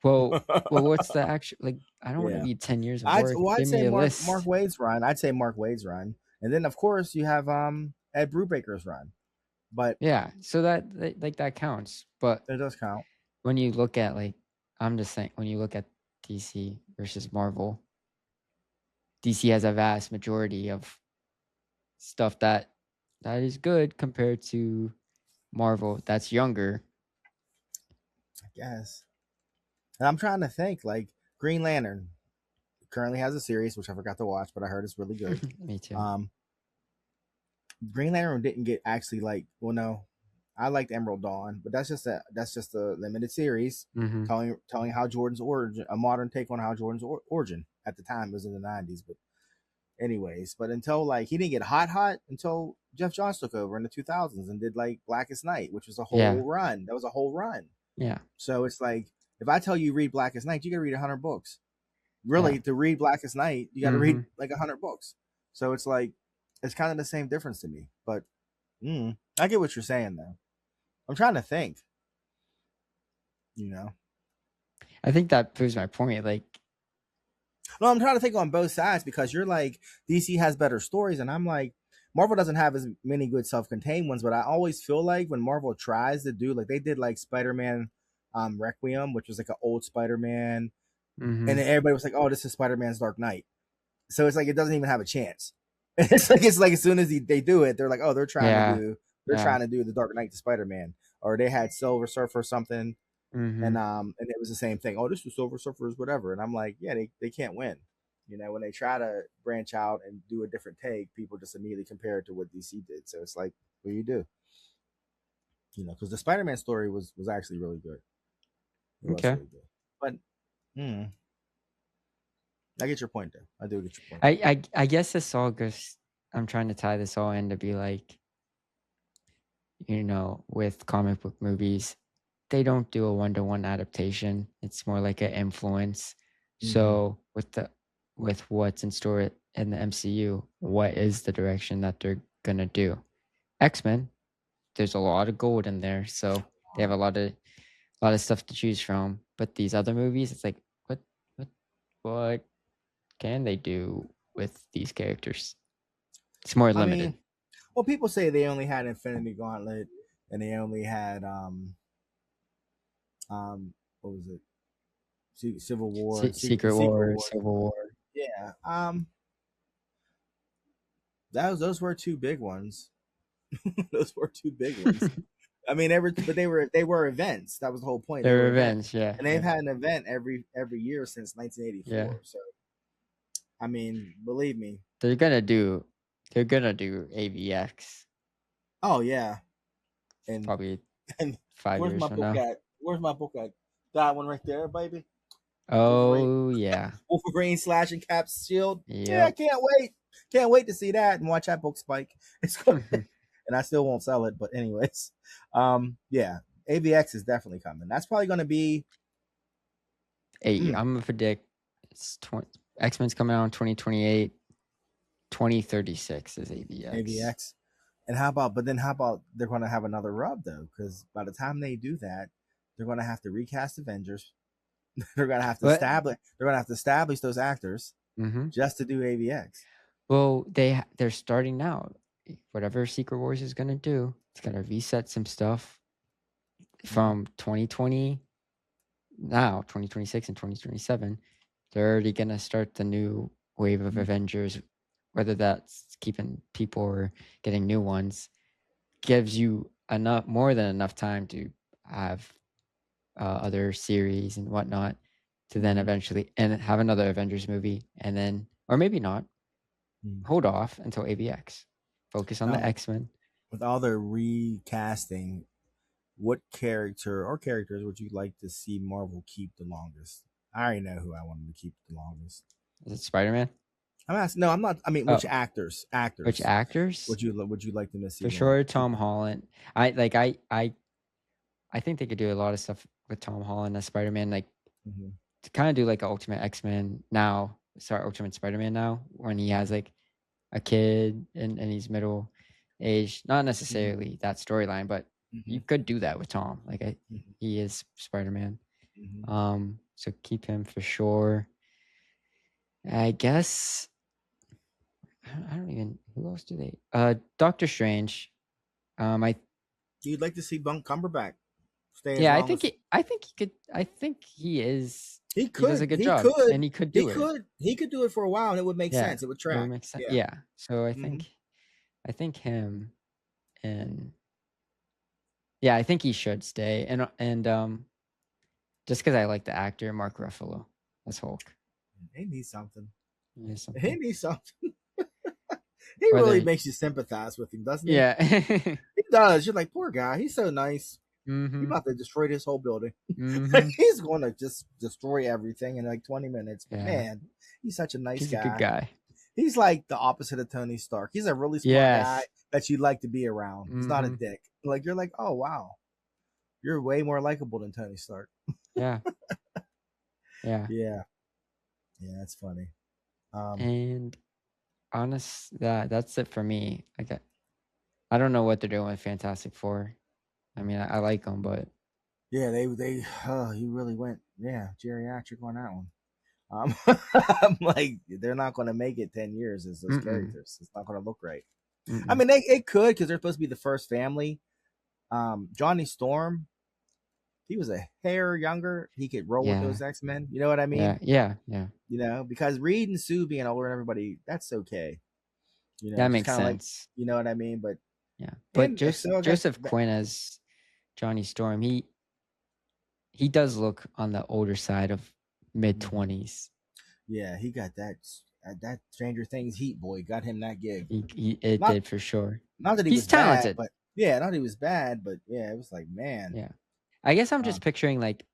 Well, what's the actual, like, I don't want to Yeah. read 10 years of I'd work. Give say me a Mark list. Wade's run. I'd say Mark Wade's run, and then of course you have Ed Brubaker's run. But yeah, so that like that counts. But it does count. when you look at, like, I'm just saying, when you look at DC versus Marvel, DC has a vast majority of stuff that is good compared to Marvel that's younger. I guess. And I'm trying to think, like Green Lantern currently has a series which I forgot to watch, but I heard it's really good. Me too. Green Lantern didn't get actually like, well, no, I liked Emerald Dawn, but that's just a limited series telling how Jordan's origin, a modern take on how Jordan's origin at the time was in the 90s. But anyways, but until like he didn't get hot until Jeff Johns took over in the 2000s and did like Blackest Night, which was a whole run. That was a whole run. Yeah. So it's like, if I tell you read Blackest Night, you got to read 100 books. Really, to read Blackest Night, you got to read like 100 books. So it's like, it's kind of the same difference to me. But I get what you're saying, though. I'm trying to think. You know, I think that proves my point. Like, no, I'm trying to think on both sides, because you're like, DC has better stories, and I'm like, Marvel doesn't have as many good self-contained ones. But I always feel like when Marvel tries to do, like, they did like Spider-Man Requiem, which was like an old Spider-Man, and then everybody was like, oh, this is Spider-Man's Dark Knight. So it's like it doesn't even have a chance. It's like as soon as they do it, they're like, oh, they're trying to do the Dark Knight to Spider-Man, or they had Silver Surfer or something, and it was the same thing. Oh, this was Silver Surfer's whatever, and I'm like, yeah, they can't win. You know, when they try to branch out and do a different take, people just immediately compare it to what DC did. So it's like, what do you do? You know, because the Spider-Man story was actually really good. Okay. Really good. But I get your point, though. I do get your point. I guess this all goes. I'm trying to tie this all in to be like, you know, with comic book movies, they don't do a 1-to-1 adaptation. It's more like an influence. So with what's in store in the MCU, what is the direction that they're gonna do? X-Men, there's a lot of gold in there, so they have a lot of stuff to choose from. But these other movies, it's like, what can they do with these characters? It's more limited. I mean, well, people say they only had Infinity Gauntlet, and they only had what was it? Civil War, Secret War, Civil War. Yeah. Those were 2 big ones. Those were 2 big ones. I mean, they were events. That was the whole point. They were events, yeah. And they've had an event every year since 1984. Yeah. So, I mean, believe me, they're gonna do AVX. Oh yeah, and probably and 5 years from now. Where's my book at? That one right there, baby. Oh yeah. Wolverine slashing Cap's shield. Yeah, I Yep. can't wait to see that and watch that book spike. It's going, and I still won't sell it, but anyways, yeah, AVX is definitely coming. That's probably going to be. I'm gonna predict it's X-Men's coming out in 2028. 2036 is AVX. AVX. And how about they're going to have another rub though, because by the time they do that, they're going to have to recast Avengers. They're going to have to establish those actors just to do AVX. Well, they're starting now. Whatever Secret Wars is gonna do, it's gonna reset some stuff from 2020 now, 2026 and 2027. They're already gonna start the new wave of Avengers, whether that's keeping people or getting new ones. Gives you more than enough time to have other series and whatnot to then eventually and have another Avengers movie, and then, or maybe not, hold off until AVX. Focus on the X-Men. With all their recasting, what character or characters would you like to see Marvel keep the longest? I already know who I want them to keep the longest. Is it Spider-Man? I'm asking. No, I'm not. I mean, which actors? Which actors? Would you like them to see? For sure, Tom Holland. I think they could do a lot of stuff with Tom Holland as Spider-Man, like to kind of do like an Ultimate X-Men now. Start Ultimate Spider-Man now when he has like a kid and he's middle age. Not necessarily that storyline, but you could do that with Tom. Like he is Spider-Man. So keep him for sure. I guess I don't even. Who else do they? Doctor Strange. You'd like to see Bunk Cumberbatch stay? Yeah, I think he could. I think he is. He could. He does a good job, and he could do it. He could do it for a while, and it would make sense. It would track. It would make sense. Yeah. So I think him, and yeah, I think he should stay, and just because I like the actor Mark Ruffalo as Hulk. He needs something. He needs something. He really makes you sympathize with him, doesn't he? Yeah. He does. You're like, poor guy. He's so nice. He's about to destroy this whole building. He's going to just destroy everything in like 20 minutes. Yeah. Man, he's such a nice guy. He's a good guy. He's like the opposite of Tony Stark. He's a really smart guy that you'd like to be around. He's not a dick. Like, you're like, oh, wow. You're way more likable than Tony Stark. Yeah. Yeah. Yeah, that's funny. And that's it for me. I don't know what they're doing with Fantastic Four. I mean, I like them, but yeah, he really went geriatric on that one. I'm like, they're not going to make it 10 years as those characters. It's not going to look right. I mean, it could, because they're supposed to be the first family. Johnny Storm, he was a hair younger. He could roll with those X-Men. You know what I mean? Yeah. You know, because Reed and Sue being older than everybody, that's okay. You know, that makes sense. Like, you know what I mean? But yeah, but Joseph Quinn as Johnny Storm, he does look on the older side of mid-20s. Yeah, he got that Stranger Things heat boy got him that gig. It did for sure. Not that he's talented, but not that he was bad, but yeah, it was like, man. Yeah, I guess I'm just picturing like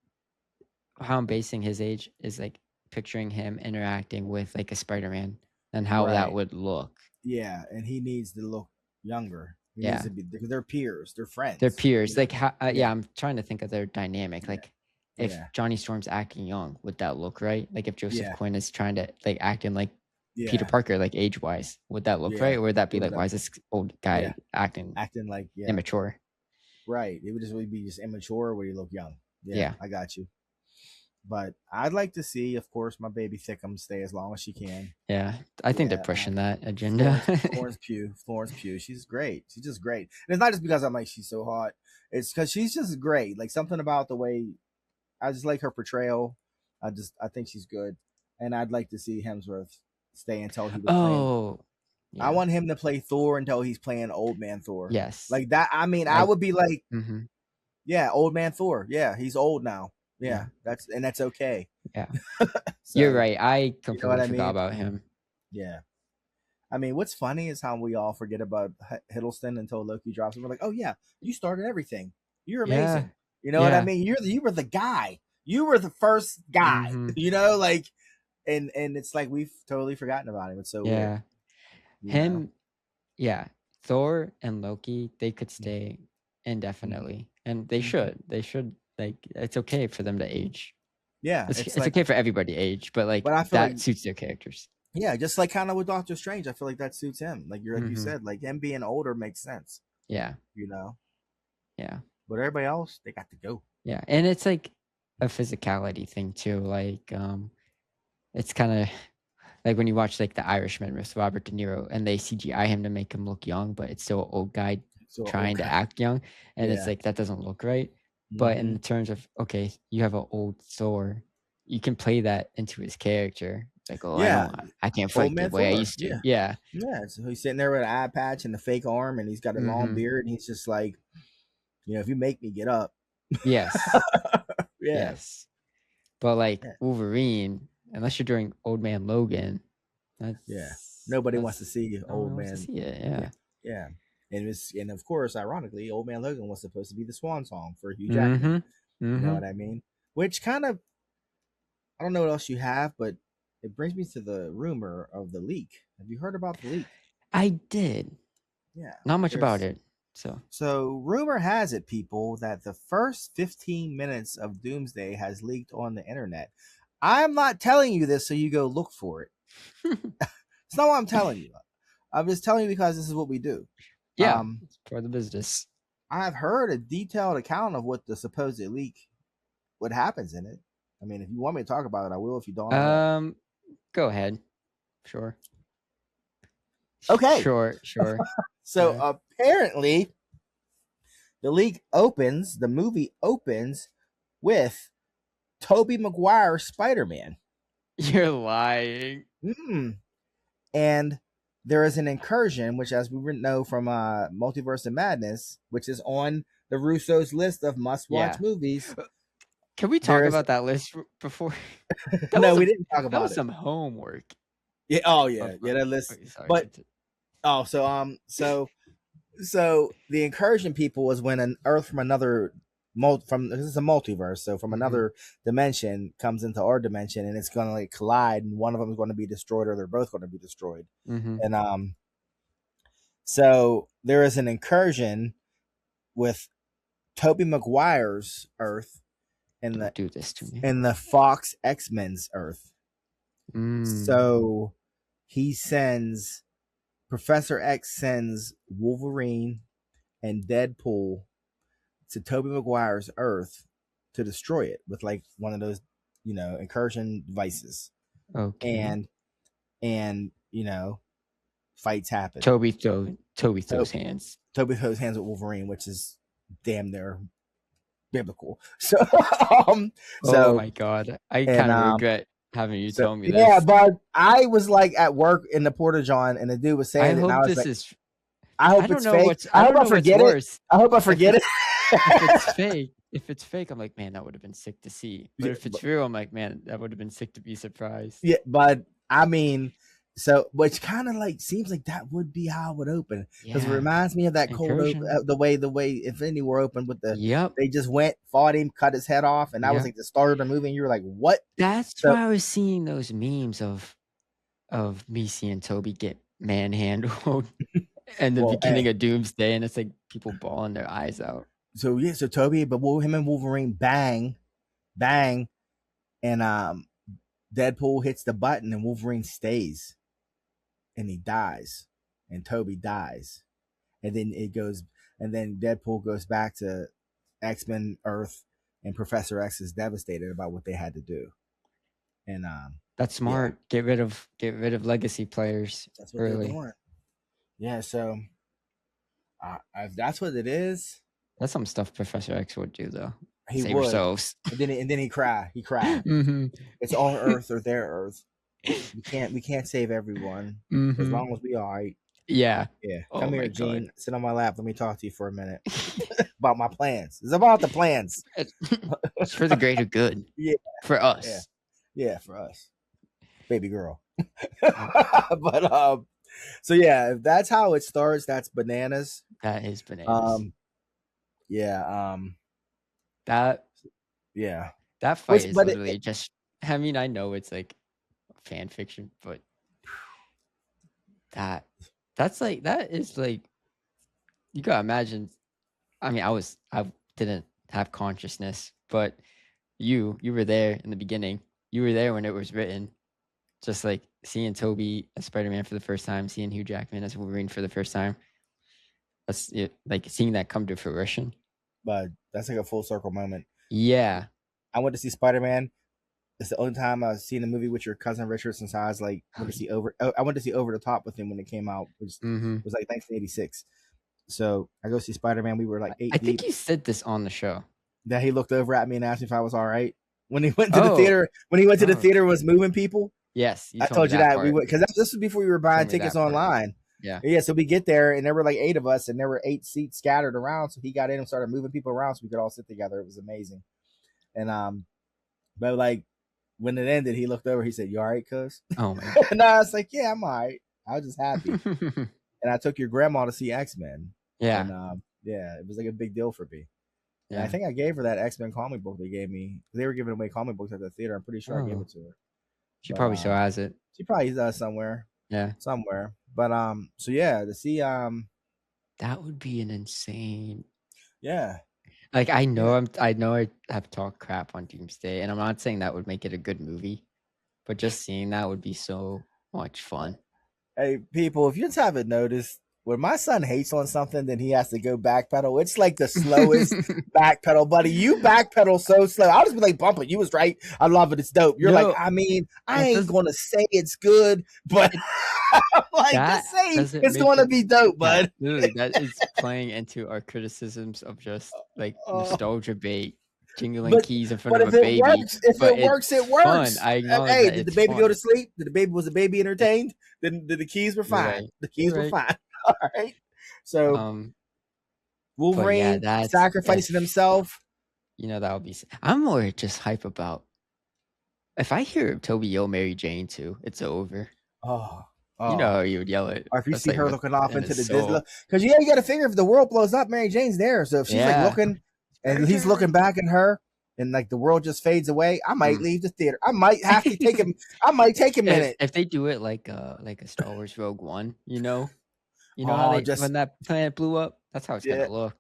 how I'm basing his age is like picturing him interacting with like a Spider-Man and how that would look. Yeah, and he needs to look younger. He needs to be, because they're peers, they're friends. They're peers. Like how, I'm trying to think of their dynamic. Like if Johnny Storm's acting young, would that look right? Like if Joseph Quinn is trying to like acting like Peter Parker, like age wise, would that look right? Or would that be like, why is this old guy acting like immature? Right. It would just really be just immature where you look young. Yeah, I got you. But I'd like to see, of course, my baby Thickum stay as long as she can. Yeah, I think they're pushing that agenda. Florence Pugh, she's great. She's just great. And it's not just because I'm like, she's so hot. It's because she's just great. Like, something about the way, I just like her portrayal. I think she's good. And I'd like to see Hemsworth stay until he was playing. Yeah. I want him to play Thor until he's playing Old Man Thor. Yes. Like that. I mean, I would be like, Old Man Thor. Yeah, he's old now. Yeah, that's okay. Yeah. So, you're right. I completely forgot about him. Yeah. I mean, what's funny is how we all forget about Hiddleston until Loki drops, and we're like, oh yeah, you started everything. You're amazing. You know what I mean? You were the guy. You were the first guy, Mhm. you know, like, and it's like we've totally forgotten about him. It's so weird, Yeah. you know. Him, yeah. Thor and Loki, they could Mhm, stay mhm, indefinitely, and they mhm. should. They should, like, it's okay for them to age. Yeah, It's it's it's like, okay for everybody to age, but, like, but I feel like, that suits their characters. yeah, just like kind of with Doctor Strange, I feel like that suits him. Like you Mhm. said, like him being older makes sense, Yeah. you know. Yeah. But everybody else, they got to go. Yeah, and it's, like, a physicality thing too, like, it's kinda like when you watch, like, The Irishman with Robert De Niro, and they CGI him to make him look young, but it's still an old guy So trying to okay, act young, and it's yeah, like, that doesn't look right. But hmm, in terms of, okay, you have an old Thor, you can play that into his character. Like, "Oh, yeah, I can't old fight the man way I Thor, used to." yeah, Yeah. yeah. So he's sitting there with an eye patch and a fake arm, and he's got a long Mhm. beard, and he's just like, if you make me get up, Yes. yeah, Yes. But, like, yeah, Wolverine, unless you're doing Old Man Logan, yeah. Nobody wants to that's see no one old wants to man. see it, Yeah, yeah. yeah. And of course, ironically, Old Man Logan was supposed to be the swan song for Hugh Jackman. Mhm. You know what Mhm. I mean? Which kind of, I don't know what else you have, but it brings me to the rumor of the leak. Have you heard about the leak? I did. Yeah. Not much about There's it, so So rumor has it, people, that the first 15 minutes of Doomsday has leaked on the internet. I'm not telling you this so you go look for it. It's not what I'm telling you. I'm just telling you because this is what we do. yeah, Um, it's part of the business. I've heard a detailed account of what the supposed leak, what happens in it. I mean, if you want me to talk about it, I will. If you don't, I won't. Um, go ahead. Sure. Okay. Sure. So Yeah. apparently, the movie opens with Tobey Maguire's Spider-Man. You're lying. Mm. And there is an incursion, which, as we know from Multiverse of Madness, which is on the Russo's list of must-watch Yeah. movies. Can we talk There is about that list before? no, we didn't talk That about was it. some homework. Yeah. Oh, Of, yeah. That list. okay, sorry. But so the incursion, people, was when an Earth from another this is a multiverse, so from Mhm. another dimension comes into our dimension, and it's going to like collide, and one of them is going to be destroyed, or they're both going to be destroyed. Mhm. And so there is an incursion with Tobey Maguire's Earth and Don't do this to me. the Fox X-Men's Earth. Mm. So Professor X sends Wolverine and Deadpool to Tobey Maguire's Earth to destroy it with like one of those, incursion devices. Okay. And fights happen. Toby throws hands. Tobey throws hands with Wolverine, which is damn near biblical. So, um, Oh so my god. I and kind of regret having you so tell me yeah, this. but I was like at work in the Porta John, and the dude was I saying it, and I hope was this like, is I hope it's fake. I I hope don't I know what's forget it. worse. I hope I If forget it. if it's fake, I'm like, man, that would have been sick to see. But Yeah, if it's real, I'm like, man, that would have been sick to be surprised. yeah, but I mean, so which kind of like seems like that would be how it would open, because it Yeah. reminds me of that cold open, Incursion. the way Infinity War opened with Yep. they just went, fought him, cut his head off, and that was Yep. like the start of the movie, and you were like, what? That's So why I was seeing those memes of me seeing Toby get manhandled and the well, beginning of Doomsday, and it's like people bawling their eyes out. so Toby, but him and Wolverine bang, and Deadpool hits the button, and Wolverine stays, and he dies, and Toby dies, and then Deadpool goes back to X-Men Earth, and Professor X is devastated about what they had to do, and That's smart. Get rid of legacy players that's what early. they're doing. Yeah, so if that's what it is, That's some stuff Professor X would do, though. he Save would. ourselves. And then he cried. Mm-hmm. It's our Earth or their Earth. We can't save everyone. Mm-hmm. As long as we are right. Yeah. Yeah. Oh Come my here, God. Gene. Sit on my lap. Let me talk to you for a minute about my plans. It's about the plans. It's for the greater good. Yeah. For us. Yeah, for us. Baby girl. But so yeah, if that's how it starts, that's bananas. That is bananas. Yeah. That Yeah. That fight is literally just. I mean, I know it's like fan fiction, but that's like that is like you gotta imagine. I mean, I didn't have consciousness, but you were there in the beginning. You were there when it was written. Just like seeing Toby as Spider-Man for the first time, seeing Hugh Jackman as Wolverine for the first time. That's it, like seeing that come to fruition. But that's like a full circle moment. Yeah. I went to see Spider-Man. It's the only time I've seen a movie with your cousin Richard since I was like I went to see Over the Top with him when it came out, which was like 1986. So I go see Spider-Man. We were like 8 I deep. think you said this on the show. That he looked over at me and asked me if I was all right. When he went to the theater, the theater was moving people. Yes, I told you that we would, because this was before we were buying tickets online. Yeah. So we get there and there were like 8 of us and there were 8 seats scattered around. So he got in and started moving people around so we could all sit together. It was amazing. And but like when it ended, he looked over. He said, "You all right, cuz?" Oh my God. And I was like, "Yeah, I'm all right." I was just happy. And I took your grandma to see X-Men. Yeah. And it was like a big deal for me. Yeah. And I think I gave her that X-Men comic book they gave me. They were giving away comic books at the theater. I'm pretty sure I gave it to her. She probably still has it. She probably does somewhere. Yeah. Somewhere. But so yeah, to see that would be an insane. Yeah. Like I know I have talked crap on Doomsday, and I'm not saying that would make it a good movie, but just seeing that would be so much fun. Hey, people, if you just haven't noticed, when my son hates on something, then he has to go backpedal. It's like the slowest backpedal, buddy. You backpedal so slow. I'll just be like, "Bumper, you was right. I love it. It's dope." You're like, I mean, I ain't gonna say it's good, but I'm like, just say it's gonna be dope, bud. Literally, that is playing into our criticisms of just like nostalgia bait, jingling keys in front of a baby. If it works, it works. Fun. I acknowledge hey, that did the baby go to sleep? Was the baby entertained? Then the keys were fine. Right. The keys were fine. All right. So Wolverine sacrificing himself. You know, that would be. I'm more just hype about. If I hear Toby yell Mary Jane too, it's over. Oh. You know how you would yell it. Or if you see her looking off into the Disney, because you got to figure if the world blows up, Mary Jane's there. So if she's like looking, and he's looking back at her, and like the world just fades away, I might leave the theater. I might have to take him. I might take a minute. If they do it like a Star Wars Rogue One, you know how when that planet blew up, that's how it's gonna look.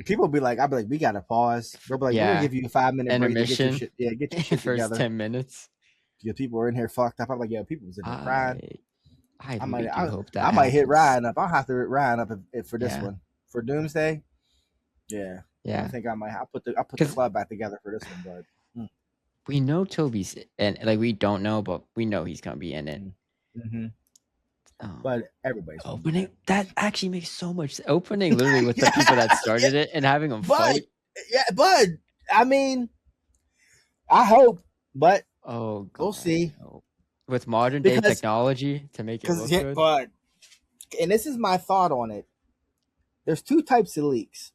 People will be like, I'll be like, we gotta pause. They'll be like, we're gonna give you a 5-minute intermission. Break to get your shit, get your shit first together. 10 minutes. Because people are in here fucked up. I'm like, people was in there crying. I might hope that I might hit Ryan up. I'll have to hit Ryan up for this one. For Doomsday. Yeah. I think I might. I'll put the club back together for this one, but we know Toby's and like we don't know, but we know he's gonna be in it. Mm-hmm. But everybody's opening. That actually makes so much sense. Opening literally with the people that started it and having them fight. Yeah, but I mean, I hope, but we'll see. With modern day technology to make it look good. But and this is my thought on it. There's 2 types of leaks.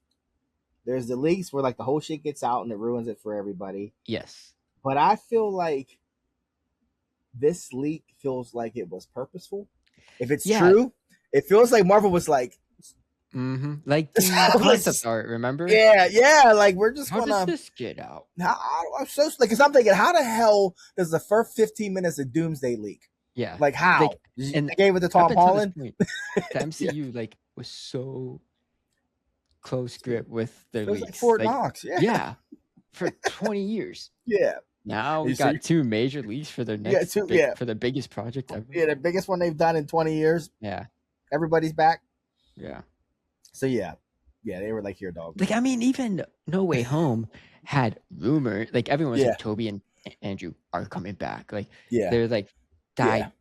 There's the leaks where like the whole shit gets out and it ruins it for everybody. Yes. But I feel like this leak feels like it was purposeful. If it's true, it feels like Marvel was like, like the concept art. Remember? Yeah. Like we're just how does this get out? I'm so like, because I'm thinking, how the hell does the first 15 minutes of Doomsday leak? Yeah. Like how? And they gave it to Tom Holland. The MCU like was so close grip with their leaks. Like Fort Knox. Yeah. For 20 years. Yeah. Now we got 2 major leaks for their next for the biggest project ever. Yeah, the biggest one they've done in 20 years. Yeah. Everybody's back. Yeah. So yeah, they were like, here, dog. Like I mean, even No Way Home had rumor. Like everyone was like, Toby and Andrew are coming back. Like they're like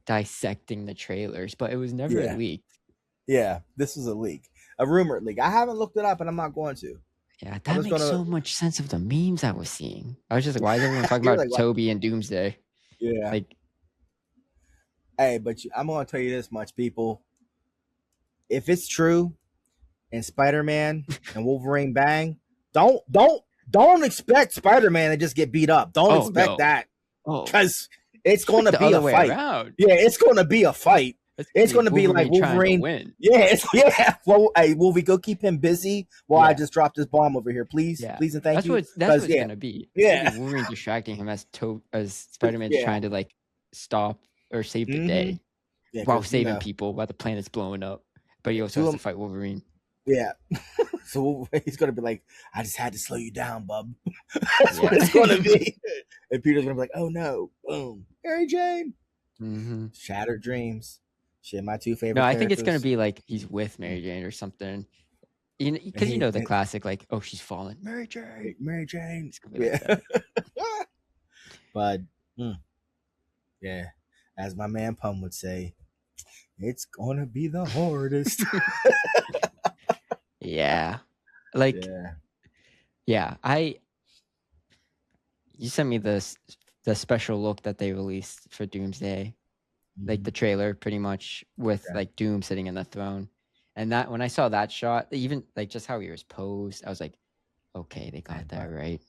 dissecting the trailers, but it was never leaked. Yeah, this was a leak, a rumored leak. I haven't looked it up, and I'm not going to. Yeah, that makes so much sense of the memes I was seeing. I was just like, why is everyone talking about like, Toby and Doomsday? Yeah. Like, hey, but I'm going to tell you this much, people. If it's true, and Spider-Man and Wolverine bang, don't expect Spider-Man to just get beat up. Don't expect that. Because it's going to be a fight. Around. Yeah, it's going to be a fight. It's going to be like Wolverine trying to Wolverine. win. Yeah, yeah. Well, hey, will we go keep him busy while I just drop this bomb over here, please, Yeah. please, and thank you. That's what it's gonna be. It's Yeah. gonna be Wolverine distracting him as Spider-Man's trying to like stop or save the day while saving people while the planet's blowing up. But he also has to fight Wolverine. Yeah. So he's gonna be like, I just had to slow you down, bub. That's what it's gonna be. And Peter's gonna be like, oh no, boom, Mary Jane. Shattered dreams. Shit, my two favorite. No, I think it's gonna be like he's with Mary Jane or something. Because you know the classic, like, oh, she's fallen, Mary Jane. Mary Jane. It's gonna be like that. But yeah, as my man Pum would say, it's gonna be the hardest. Yeah, like, yeah. You sent me the special look that they released for Doomsday, like the trailer, pretty much with like Doom sitting in the throne, and that when I saw that shot, even like just how he was posed, I was like, okay, they got that right.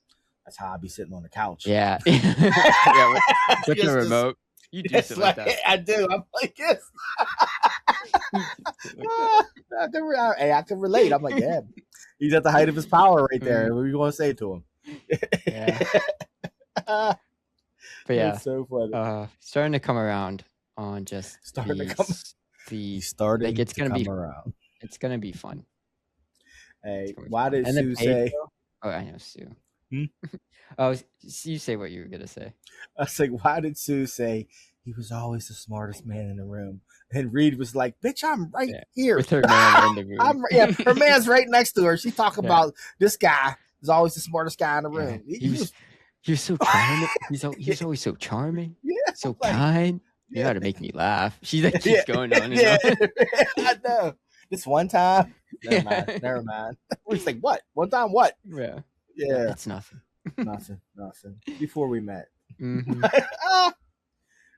That's how I be sitting on the couch. Yeah, yeah. With the remote, you do sit like that. I do. I'm like this. I can relate. I'm like, yeah, he's at the height of his power right there. What are you going to say to him? Yeah. But yeah, that's so funny. Starting to come around on just starting like it's gonna be around. It's gonna be fun. Hey, why did Sue say? Oh, I know Sue. Oh, you say what you were gonna say. I was like, why did Sue say he was always the smartest man in the room? And Reed was like, bitch, I'm right here. With her man in the room. Her man's right next to her. She talking about this guy is always the smartest guy in the room. He was so charming. He's always so charming. Yeah, so kind. You know how to make me laugh. She's like keeps going on and on. I know. This one time. Never mind. It's like, what? One time what? Yeah. Yeah. It's nothing. Nothing. Before we met.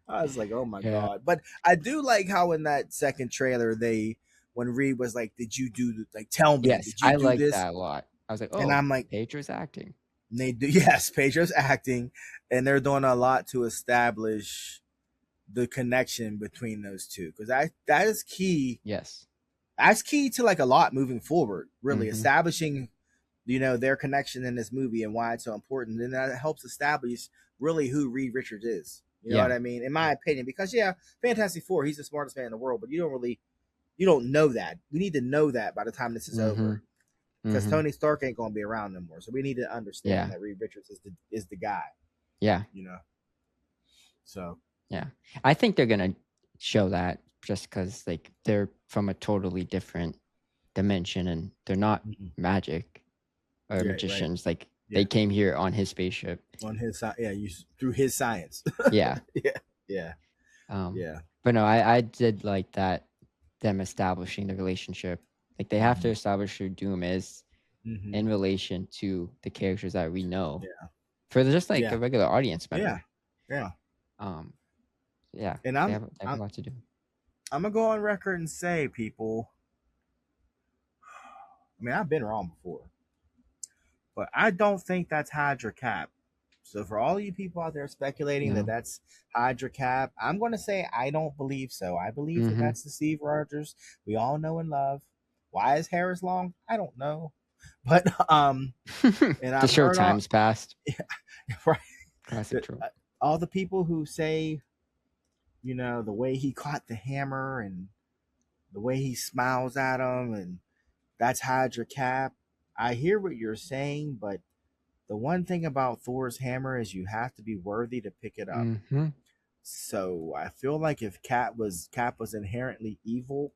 I was like, oh my God. But I do like how in that second trailer when Reed was like, did you do tell me? Yes, did you I do like this? that a lot. I was like, oh, and I'm like, Pedro's acting. And they do, Pedro's acting, and they're doing a lot to establish the connection between those two, because that is key. Yes, that's key to like a lot moving forward. Really establishing, their connection in this movie and why it's so important, and that helps establish really who Reed Richards is. You know what I mean? In my opinion, because Fantastic Four, he's the smartest man in the world, but you don't know that. We need to know that by the time this is over. Because Tony Stark ain't gonna be around no more, so we need to understand that Reed Richards is the guy. Yeah, So I think they're gonna show that just because like they're from a totally different dimension and they're not magic or magicians. Right. Like they came here on his spaceship. On his through his science. Yeah. But no, I did like that them establishing the relationship. Like they have to establish who Doom is in relation to the characters that we know. Yeah. For just like a regular audience member. Yeah. And they have a lot to do. I'm gonna go on record and say, people, I mean, I've been wrong before, but I don't think that's Hydra Cap. So for all you people out there speculating that that's Hydra Cap, I'm going to say I don't believe so. I believe that that's the Steve Rogers we all know and love. Why his hair is long? I don't know. But and the show times passed. Right. Classic trope. All the people who say, the way he caught the hammer and the way he smiles at him, and that's Hydra Cap. I hear what you're saying, but the one thing about Thor's hammer is you have to be worthy to pick it up. So I feel like if Cap was inherently evil,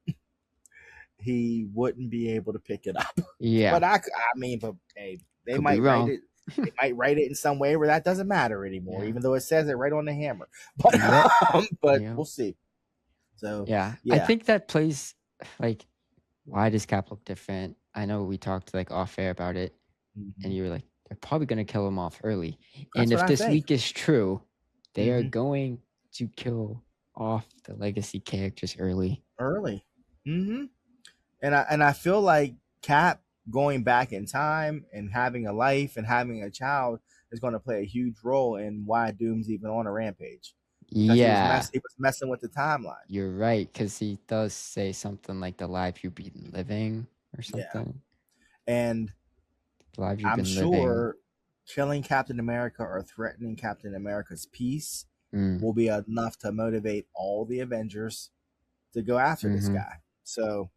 he wouldn't be able to pick it up. Yeah. But hey, they might write it. They might write it in some way where that doesn't matter anymore, even though it says it right on the hammer. But we'll see. So I think that plays like, why does Cap look different? I know we talked like off air about it, and you were like, they're probably going to kill him off early. And if this leak is true, they are going to kill off the legacy characters early. And I feel like Cap going back in time and having a life and having a child is going to play a huge role in why Doom's even on a rampage. Yeah, he was messing with the timeline. you're right, because he does say something like the life you've been living or Yeah. something. And The life you've I'm been living. sure killing Captain America or threatening Captain America's peace Mm. will be enough to motivate all the Avengers to go after this guy. So,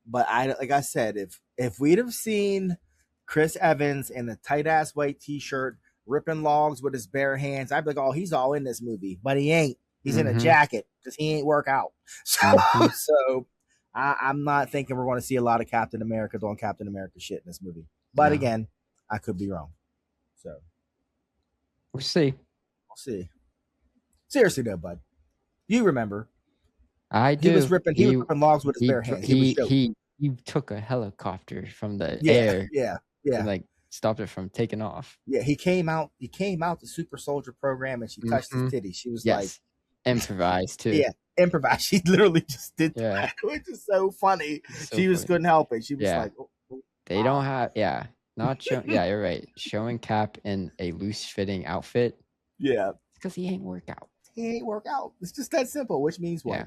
but like I said, if we'd have seen Chris Evans in a tight ass white t-shirt ripping logs with his bare hands, I'd be like, oh, he's all in this movie, but he ain't. He's in a jacket because he ain't work out. So I'm not thinking we're going to see a lot of Captain America doing Captain America shit in this movie. But again, I could be wrong. So we'll see. We'll see. Seriously though, bud, you remember? I do. He was ripping logs with his bare hands. He took a helicopter from the air. Yeah. And like stopped it from taking off. Yeah, he came out the super soldier program and she touched his titty. She was like improvised too. Yeah, improvised. She literally just did that, which is so funny. So she just couldn't help it. She was like, they don't have not showing. Yeah, you're right. Showing Cap in a loose fitting outfit. Yeah, because he ain't work out. He ain't work out. It's just that simple. Which means what? Yeah.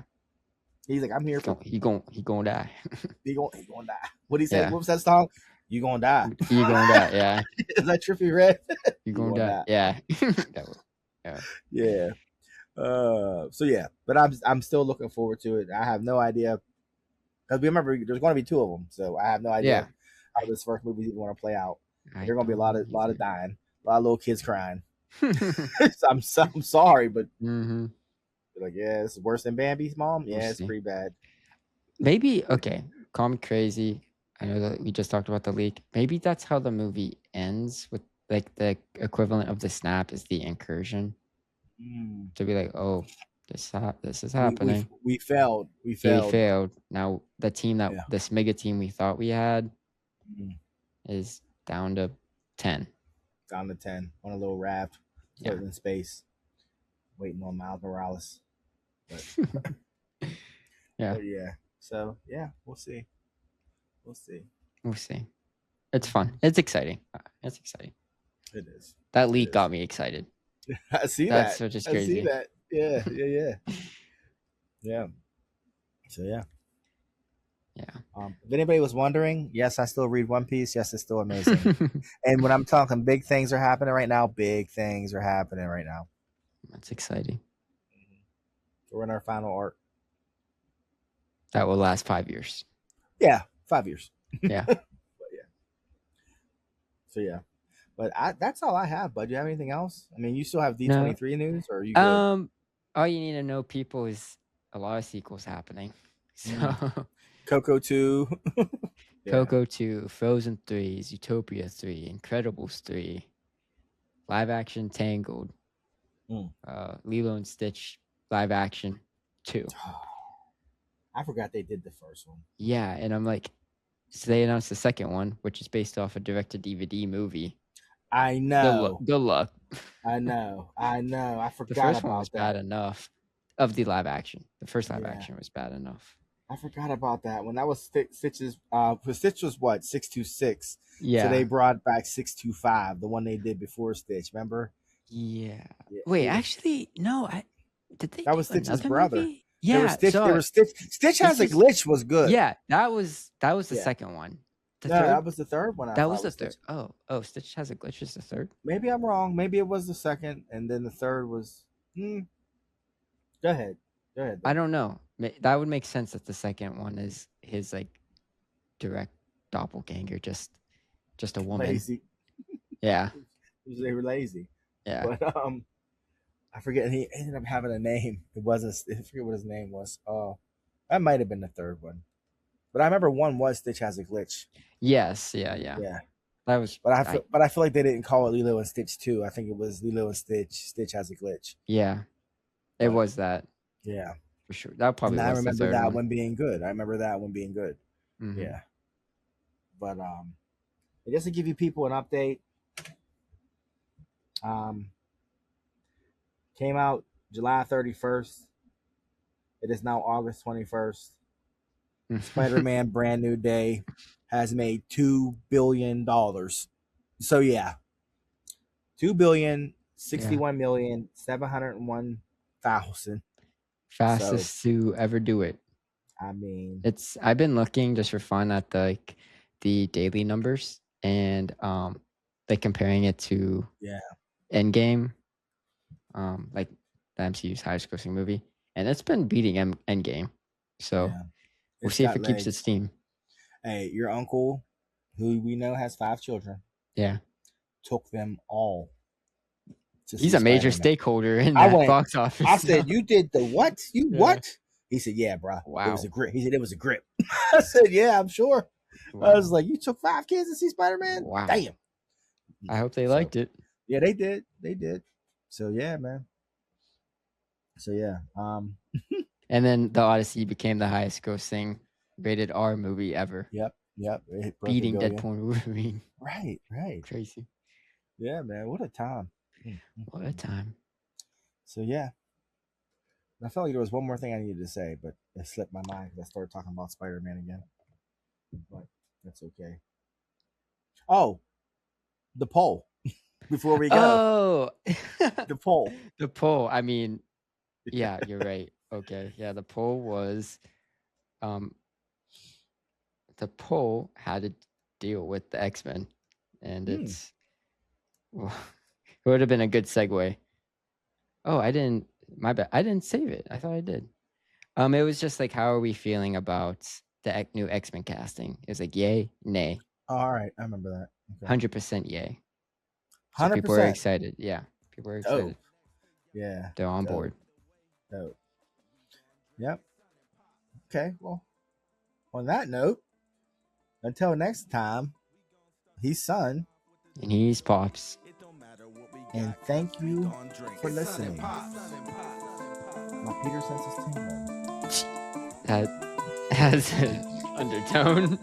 He's like, I'm here for. He gonna die. he gonna die. What he say? What was that song? You gonna die. You gonna die. Yeah. Is that Trippie Redd? You gonna die. Yeah. Yeah. So yeah, but I'm still looking forward to it. I have no idea because remember there's going to be 2 of them, so I have no idea how this first movie is even going to play out. There's going to be a lot of dying, a lot of little kids crying. I'm sorry, but like, yeah, this is worse than Bambi's mom. Yeah, it's pretty bad. Maybe call me crazy. I know that we just talked about the leak. Maybe that's how the movie ends, with like the equivalent of the snap is the incursion. To be like, oh, this is happening. We failed. We failed. Now the team this mega team we thought we had is down to 10. Down to 10 on a little raft, floating in space, waiting on Miles Morales. But, but yeah. So yeah, we'll see. We'll see. It's fun. It's exciting. It is. That leak got me excited. I see That's that. Which is crazy. I see that. Yeah. So yeah. If anybody was wondering, yes, I still read One Piece. Yes, it's still amazing. And when I'm talking big things are happening right now, That's exciting. We're in our final arc. That will last 5 years. Yeah, 5 years. Yeah. So yeah. But that's all I have, bud. Do you have anything else? I mean, you still have D23 news, or are you good? All you need to know, people, is a lot of sequels happening. So Coco 2. Coco 2, Frozen 3, Zootopia 3, Incredibles 3, live action Tangled, Lilo and Stitch live action 2. I forgot they did the first one. Yeah, and I'm like, so they announced the second one, which is based off a direct-to-DVD movie. I know. Good luck. I know. I forgot about that. The first one was bad enough of the live action. The first live action was bad enough. I forgot about that. When that was Stitch's, Stitch was what, 626? Yeah. So they brought back 625, the one they did before Stitch, remember? Yeah. Wait, actually, no. Did they? That was Stitch's brother. Movie? Yeah. There was Stitch. Stitch Has a Glitch was good. Yeah, that was the second one. That was the third one. That was the third. Oh, Stitch Has a Glitch is the third. Maybe I'm wrong. Maybe it was the second, and then the third was. Go ahead. I don't know. That would make sense that the second one is his like direct doppelganger, just a woman. Lazy. Yeah. They were lazy. Yeah. But I forget. He ended up having a name. It wasn't. I forget what his name was. That might have been the third one. But I remember one was Stitch Has a Glitch. Yes. Yeah. That was. But I feel like they didn't call it Lilo and Stitch 2. I think it was Lilo and Stitch Has a Glitch. Yeah. It was that. Yeah. For sure. That probably. And was I remember the that one being good. Mm-hmm. Yeah. But just to give you people an update, came out July 31st. It is now August 21st. Spider-Man Brand New Day has made $2 billion. So yeah, $2,061,701 1,000. Fastest to ever do it. I mean, I've been looking just for fun at the daily numbers and like comparing it to Endgame, like the MCU's highest grossing movie, and it's been beating Endgame. So we'll see if it keeps its steam. Hey, your uncle, who we know has 5 children, took them all. He's a major stakeholder in that box office. I said, "You did the what? You what?" He said, "Yeah, bro. Wow. It was a grip." He said, "It was a grip." I said, "Yeah, I'm sure." Wow. I was like, "You took 5 kids to see Spider-Man? Wow. Damn." I hope they liked it. Yeah, they did. They did. So yeah, man. So yeah. And then The Odyssey became the highest grossing rated R movie ever. Yep. Beating Deadpool and Wolverine. Right. Crazy. Yeah, man. What a time. What a time. So yeah. I felt like there was one more thing I needed to say, but it slipped my mind because I started talking about Spider-Man again. But that's okay. Oh, the poll. Before we go. Oh, the poll. The poll. I mean, yeah, you're right. Okay. Yeah, the poll was the poll had to deal with the X-Men. And it's well, it would have been a good segue. Oh, my bad. I didn't save it. I thought I did. It was just like, how are we feeling about the new X-Men casting? It was like, yay, nay. Oh, all right, I remember that. 100% yay. 100%. So people are excited. Yeah, people are excited. Yeah, they're on board. Yep. Okay, well, on that note, until next time, he's Son. And he's Pops. And thank you for listening. My Peter sense is tingling. That has an undertone.